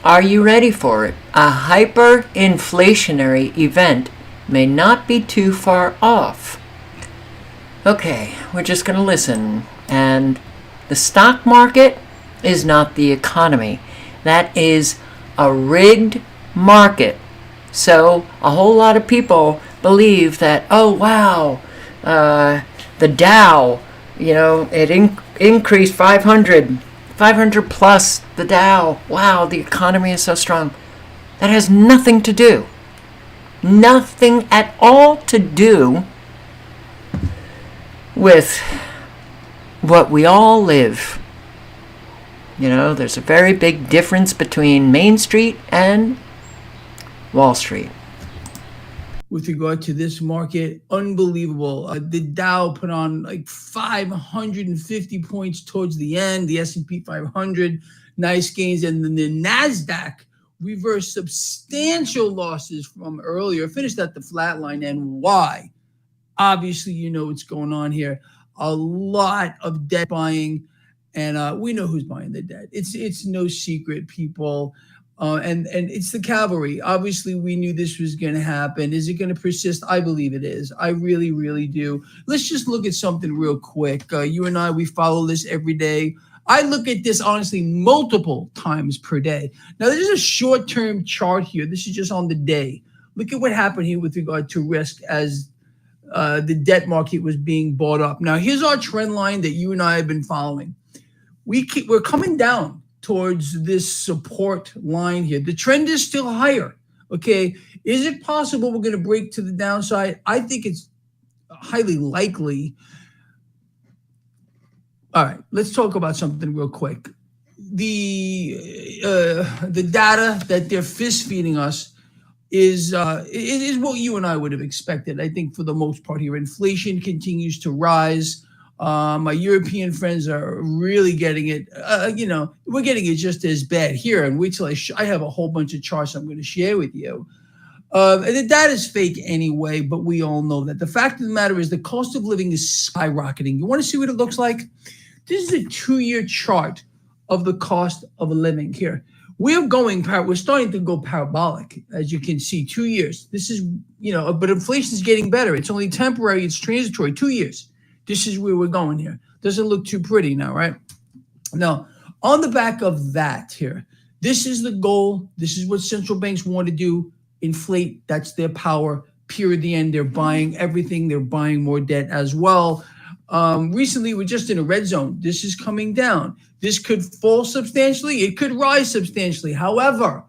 Are you ready for it? A hyperinflationary event may not be too far off. Okay, we're just going to listen. And the stock market is not the economy. That is a rigged market. So a whole lot of people believe that, oh wow, the Dow, it increased 500 plus the Dow. Wow, the economy is so strong. That has nothing at all to do with what we all live. There's a very big difference between Main Street and Wall Street. With regard to this market, unbelievable. The Dow put on like 550 points towards the end. The S&P 500, nice gains. And then the NASDAQ reversed substantial losses from earlier, finished at the flat line. And why? Obviously, you know what's going on here. A lot of debt buying, and we know who's buying the debt. It's no secret, people. And it's the cavalry. Obviously, we knew this was going to happen. Is it going to persist? I believe it is. I really, really do. Let's just look at something real quick. You and I, we follow this every day. I look at this, honestly, multiple times per day. Now, this is a short-term chart here. This is just on the day. Look at what happened here with regard to risk as the debt market was being bought up. Now, here's our trend line that you and I have been following. We're coming down towards this support line here. The trend is still higher, okay? Is it possible we're going to break to the downside? I think it's highly likely. All right, let's talk about something real quick. The data that they're fist feeding us is what you and I would have expected. I think for the most part here, inflation continues to rise. My European friends are really getting it. We're getting it just as bad here. And wait till I have a whole bunch of charts I'm going to share with you. And the data is fake anyway, but we all know that. The fact of the matter is the cost of living is skyrocketing. You want to see what it looks like? This is a 2-year chart of the cost of living here. We're starting to go parabolic, as you can see, 2 years. This is, but inflation is getting better. It's only temporary. It's transitory. 2 years. This is where we're going here. Doesn't look too pretty now, right? Now, on the back of that here, this is the goal. This is what central banks want to do. Inflate. That's their power. Period. The end. They're buying everything. They're buying more debt as well. Recently, we're just in a red zone. This is coming down. This could fall substantially. It could rise substantially. However,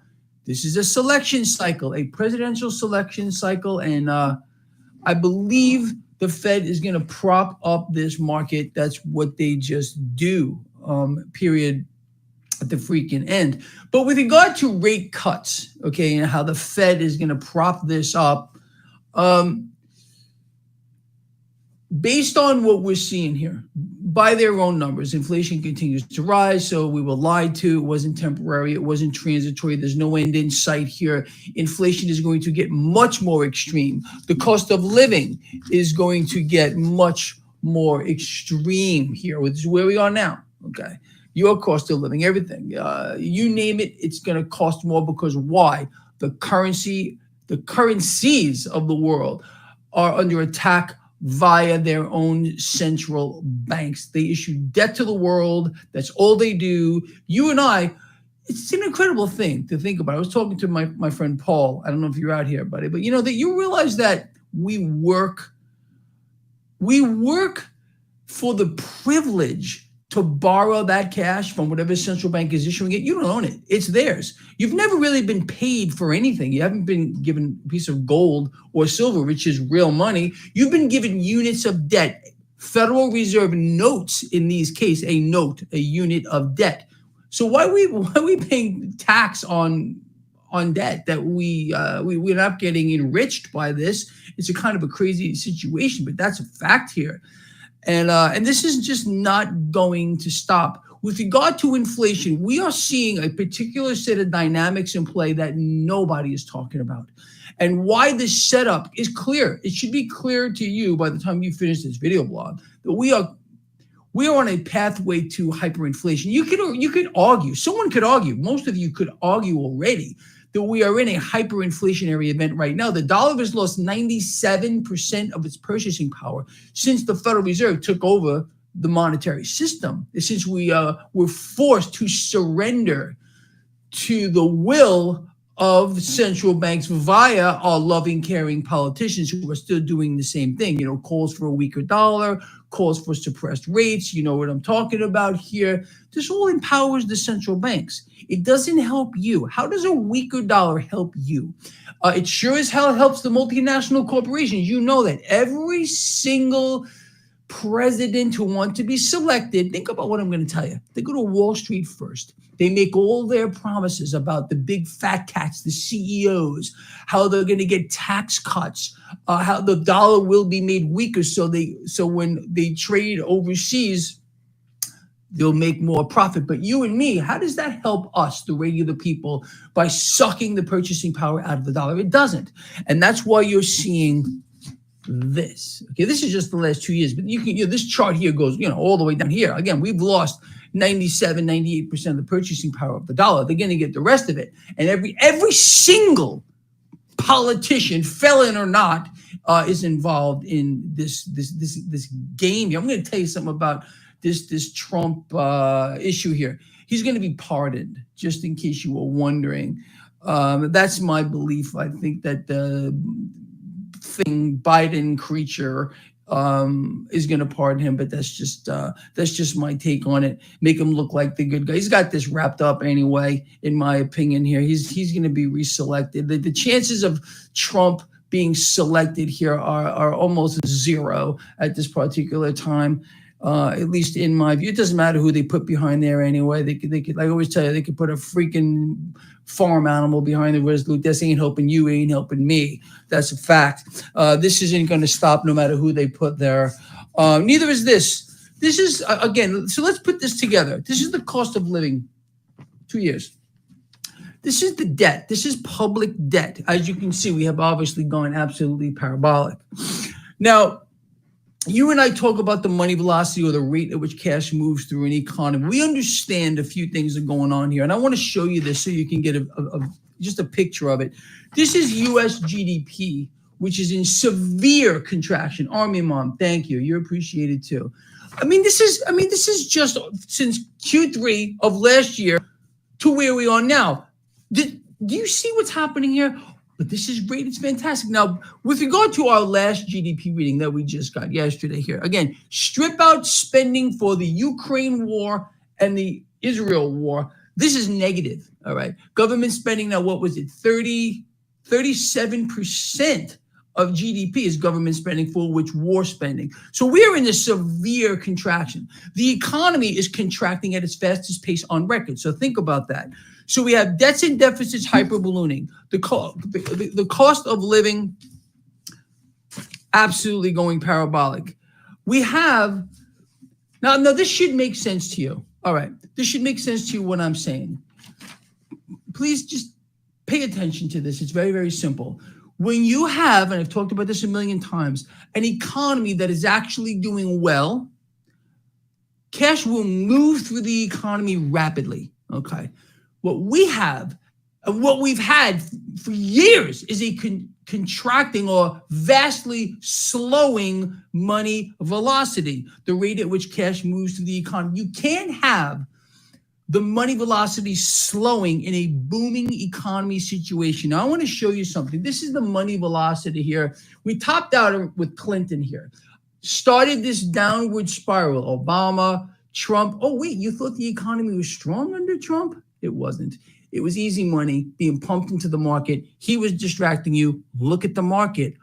this is a selection cycle, a presidential selection cycle. And I believe the Fed is going to prop up this market. That's what they just do, period, at the freaking end. But with regard to rate cuts, okay, and how the Fed is going to prop this up, based on what we're seeing here, by their own numbers, inflation continues to rise. So we were lied to. It wasn't temporary. It wasn't transitory. There's no end in sight here. Inflation is going to get much more extreme. The cost of living is going to get much more extreme here, which is where we are now. Okay. Your cost of living, everything, you name it, it's going to cost more because why? The currencies of the world are under attack via their own central banks. They issue debt to the world. That's all they do. You and I, it's an incredible thing to think about. I was talking to my friend Paul. I don't know if you're out here, buddy, but that you realize that we work for the privilege to borrow that cash from whatever central bank is issuing it. You don't own it. It's theirs. You've never really been paid for anything. You haven't been given a piece of gold or silver, which is real money. You've been given units of debt. Federal Reserve notes, in these cases, a note, a unit of debt. So why are we paying tax on on debt, that we're not getting enriched by this. It's a kind of a crazy situation, but that's a fact here. And this is just not going to stop. With regard to inflation, we are seeing a particular set of dynamics in play that nobody is talking about. And why this setup is clear. It should be clear to you by the time you finish this video blog that we are on a pathway to hyperinflation. You could argue, someone could argue, most of you could argue already that we are in a hyperinflationary event right now. The dollar has lost 97% of its purchasing power since the Federal Reserve took over the monetary system, since we were forced to surrender to the will of central banks via our loving, caring politicians who are still doing the same thing. Calls for a weaker dollar, calls for suppressed rates. You know what I'm talking about here. This all empowers the central banks. It doesn't help you. How does a weaker dollar help you? It sure as hell helps the multinational corporations. You know that every single president who wants to be selected, think about what I'm going to tell you. They go to Wall Street first. They make all their promises about the big fat cats, the CEOs, how they're going to get tax cuts, how the dollar will be made weaker so when they trade overseas, they'll make more profit. But you and me, how does that help us, the regular people, by sucking the purchasing power out of the dollar? It doesn't. And that's why you're seeing this. Okay, this is just the last 2 years, but this chart here goes, all the way down here. Again, we've lost 97, 98% of the purchasing power of the dollar. They're going to get the rest of it. And every single politician, felon or not, is involved in this game here. I'm going to tell you something about this Trump issue here. He's going to be pardoned, just in case you were wondering. That's my belief. I think that the Biden creature is going to pardon him, but that's just my take on it. Make him look like the good guy. He's got this wrapped up anyway, in my opinion. Here, he's going to be reselected. The chances of Trump being selected here are almost zero at this particular time. At least in my view. It doesn't matter who they put behind there anyway. They could, like I always tell you, they could put a freaking farm animal behind the Resolute. This ain't helping you, ain't helping me. That's a fact. This isn't going to stop no matter who they put there. Neither is this. This is, again, so let's put this together. This is the cost of living, 2 years. This is the debt. This is public debt. As you can see, we have obviously gone absolutely parabolic. Now, you and I talk about the money velocity, or the rate at which cash moves through an economy. We understand a few things are going on here, and I want to show you this so you can get just a picture of it. This is U.S. GDP, which is in severe contraction. Army Mom, thank you. You're appreciated too. This is just since Q3 of last year to where we are now. Do you see what's happening here? But this is great. It's fantastic. Now, with regard to our last GDP reading that we just got yesterday here, again, strip out spending for the Ukraine war and the Israel war. This is negative, all right? Government spending now, what was it? 37% of GDP is government spending, for which war spending. So we are in a severe contraction. The economy is contracting at its fastest pace on record. So think about that. So we have debts and deficits hyperballooning. The cost of living absolutely going parabolic. We have, now this should make sense to you. All right, this should make sense to you what I'm saying. Please just pay attention to this. It's very, very simple. When you have, and I've talked about this a million times, an economy that is actually doing well, cash will move through the economy rapidly, okay? What we have, and what we've had for years, is a contracting or vastly slowing money velocity, the rate at which cash moves through the economy. You can't have the money velocity slowing in a booming economy situation. Now, I want to show you something. This is the money velocity here. We topped out with Clinton here. Started this downward spiral. Obama, Trump. Oh, wait, you thought the economy was strong under Trump? It wasn't. It was easy money being pumped into the market. He was distracting you. Look at the market.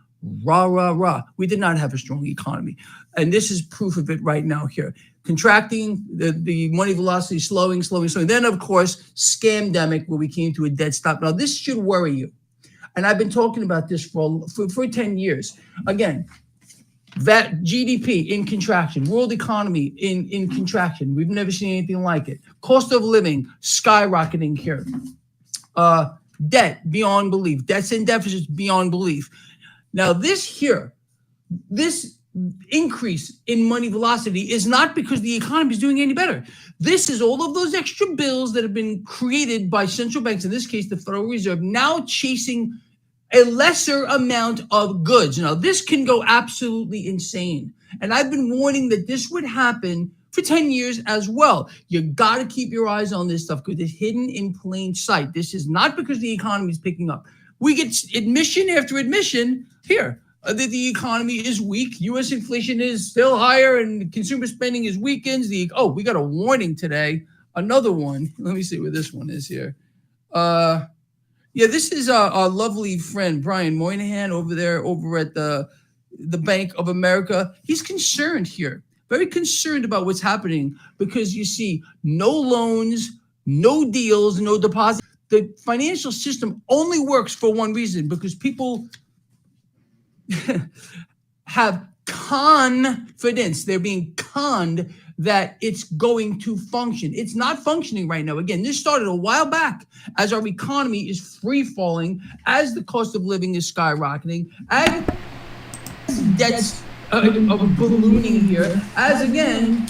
Rah, rah, rah. We did not have a strong economy. And this is proof of it right now here. Contracting, the money velocity slowing. Then, of course, scamdemic, where we came to a dead stop. Now, this should worry you. And I've been talking about this for 10 years. Again, that GDP in contraction, world economy in contraction. We've never seen anything like it. Cost of living skyrocketing here. Debt beyond belief. Debts and deficits beyond belief. Now, this increase in money velocity is not because the economy is doing any better. This is all of those extra bills that have been created by central banks, in this case, the Federal Reserve, now chasing a lesser amount of goods. Now, this can go absolutely insane. And I've been warning that this would happen for 10 years as well. You got to keep your eyes on this stuff because it's hidden in plain sight. This is not because the economy is picking up. We get admission after admission here that the economy is weak. U.S. inflation is still higher and consumer spending is weakens. We got a warning today. Another one. Let me see where this one is here. This is our lovely friend, Brian Moynihan, over at the Bank of America. He's concerned here, very concerned about what's happening because you see no loans, no deals, no deposits. The financial system only works for one reason, because people have confidence. They're being conned that it's going to function. It's not functioning right now. Again, this started a while back as our economy is free falling, as the cost of living is skyrocketing, as debts are ballooning here, as again,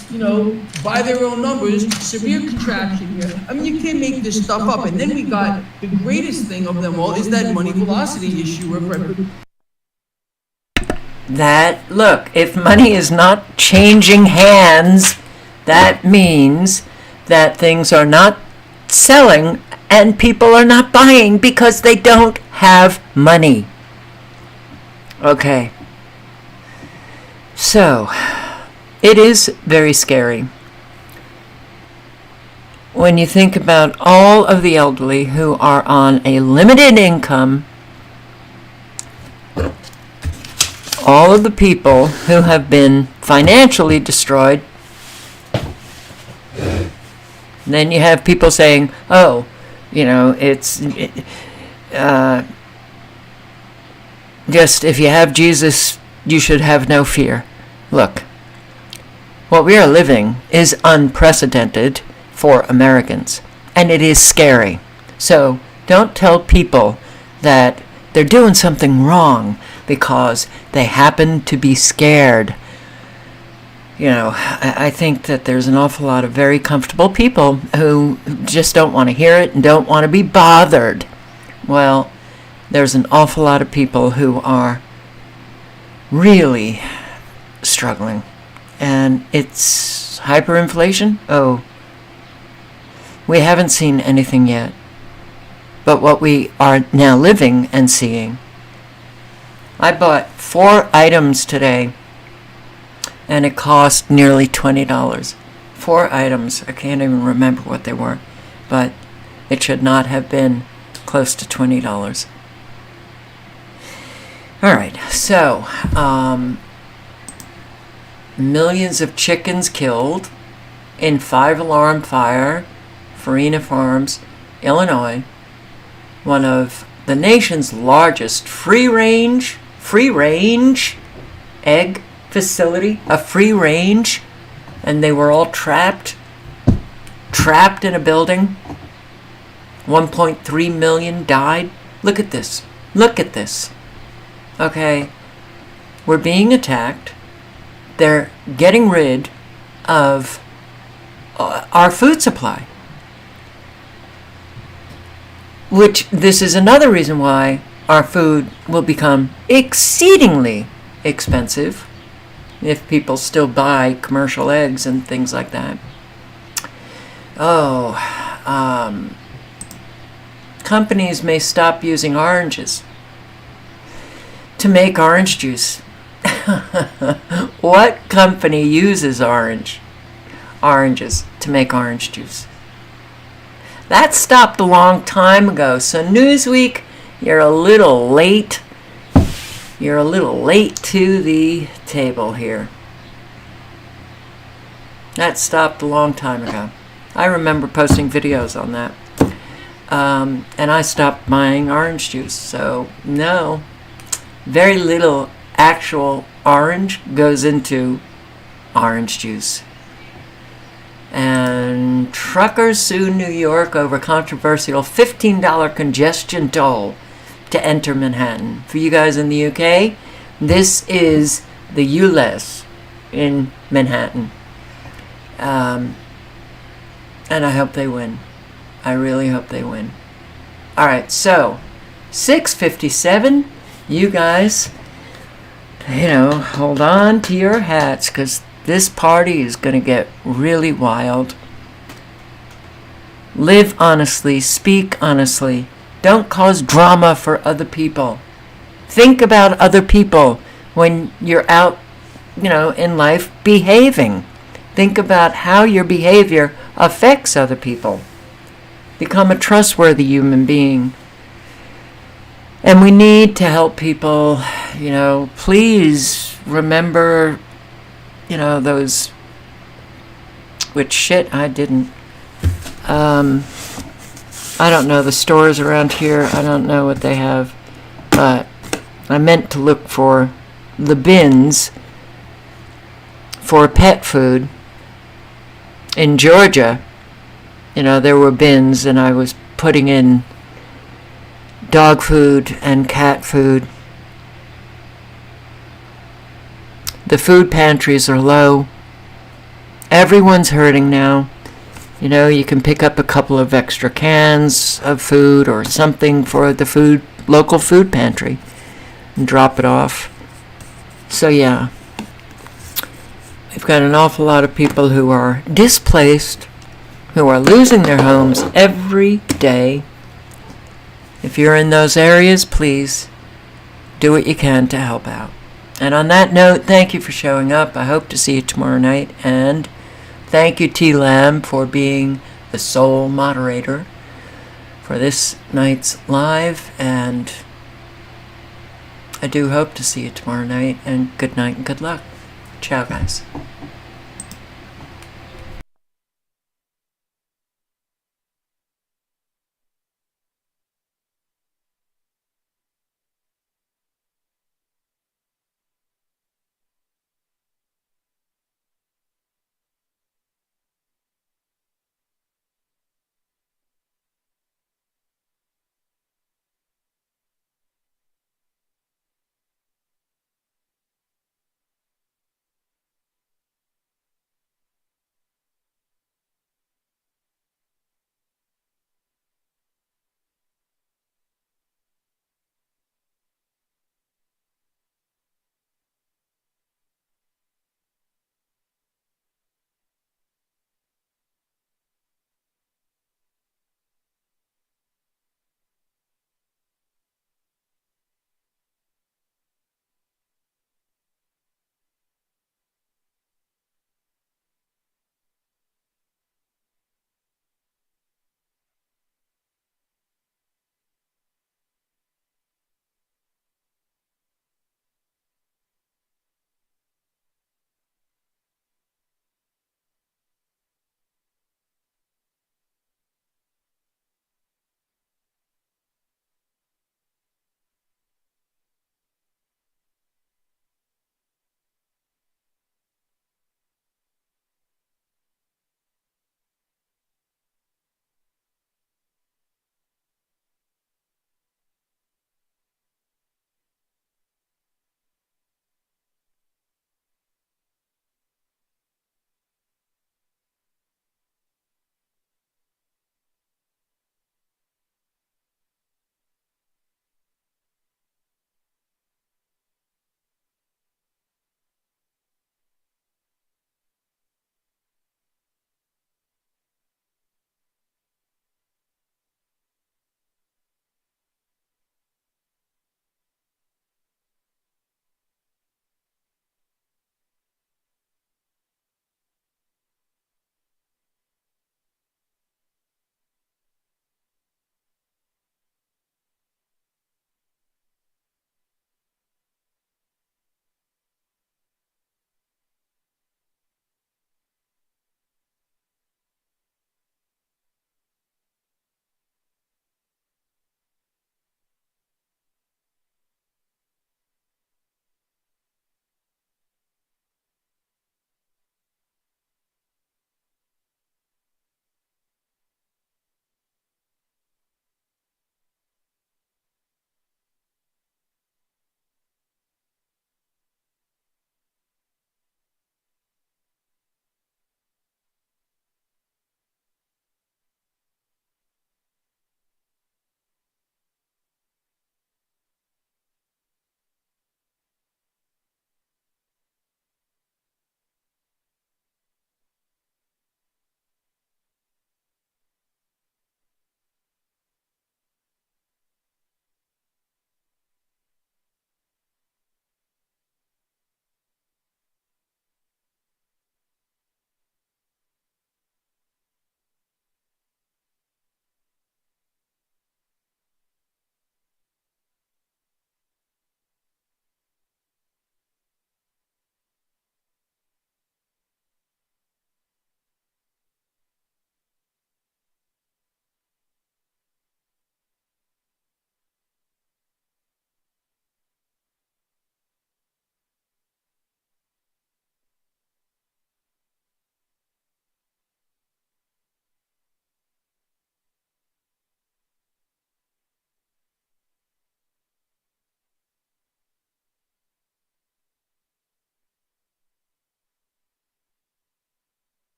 by their own numbers, severe contraction here. I mean, you can't make this stuff up. And then we got the greatest thing of them all is that money velocity issue of look, if money is not changing hands, that means that things are not selling and people are not buying because they don't have money. Okay. So, it is very scary when you think about all of the elderly who are on a limited income, all of the people who have been financially destroyed. And then you have people saying, just if you have Jesus, you should have no fear. Look, what we are living is unprecedented for Americans, and it is scary. So don't tell people that they're doing something wrong because they happen to be scared. I think that there's an awful lot of very comfortable people who just don't want to hear it and don't want to be bothered. Well, there's an awful lot of people who are really struggling. And it's hyperinflation? Oh, we haven't seen anything yet. But what we are now living and seeing. I bought 4 items today, and it cost nearly $20. 4 items. I can't even remember what they were, but it should not have been close to $20. All right, so millions of chickens killed in 5-alarm fire, Farina Farms, Illinois, one of the nation's largest free-range egg facility, a free range, and they were all trapped in a building. 1.3 million died. Look at this. Okay, we're being attacked. They're getting rid of our food supply. Which, this is another reason why our food will become exceedingly expensive if people still buy commercial eggs and things like that. Companies may stop using oranges to make orange juice. What company uses oranges to make orange juice? That stopped a long time ago. So Newsweek, you're a little late. You're a little late to the table here. That stopped a long time ago. I remember posting videos on that. And I stopped buying orange juice. So, no, very little actual orange goes into orange juice. And truckers sue New York over controversial $15 congestion toll to enter Manhattan. For you guys in the UK, this is the ULEZ in Manhattan. And I hope they win. I really hope they win. All right, so 6:57. You guys, hold on to your hats, because this party is going to get really wild. Live honestly. Speak honestly. Don't cause drama for other people. Think about other people when you're out, in life behaving. Think about how your behavior affects other people. Become a trustworthy human being. And we need to help people, please remember, those, which shit, I didn't. I don't know the stores around here. I don't know what they have. But I meant to look for the bins for pet food. In Georgia, there were bins, and I was putting in dog food and cat food. The food pantries are low. Everyone's hurting now. You can pick up a couple of extra cans of food or something for the local food pantry and drop it off. So yeah, we've got an awful lot of people who are displaced, who are losing their homes every day. If you're in those areas, please do what you can to help out. And on that note, thank you for showing up. I hope to see you tomorrow night. And thank you, T. Lamb, for being the sole moderator for this night's live. And I do hope to see you tomorrow night. And good night and good luck. Ciao, guys.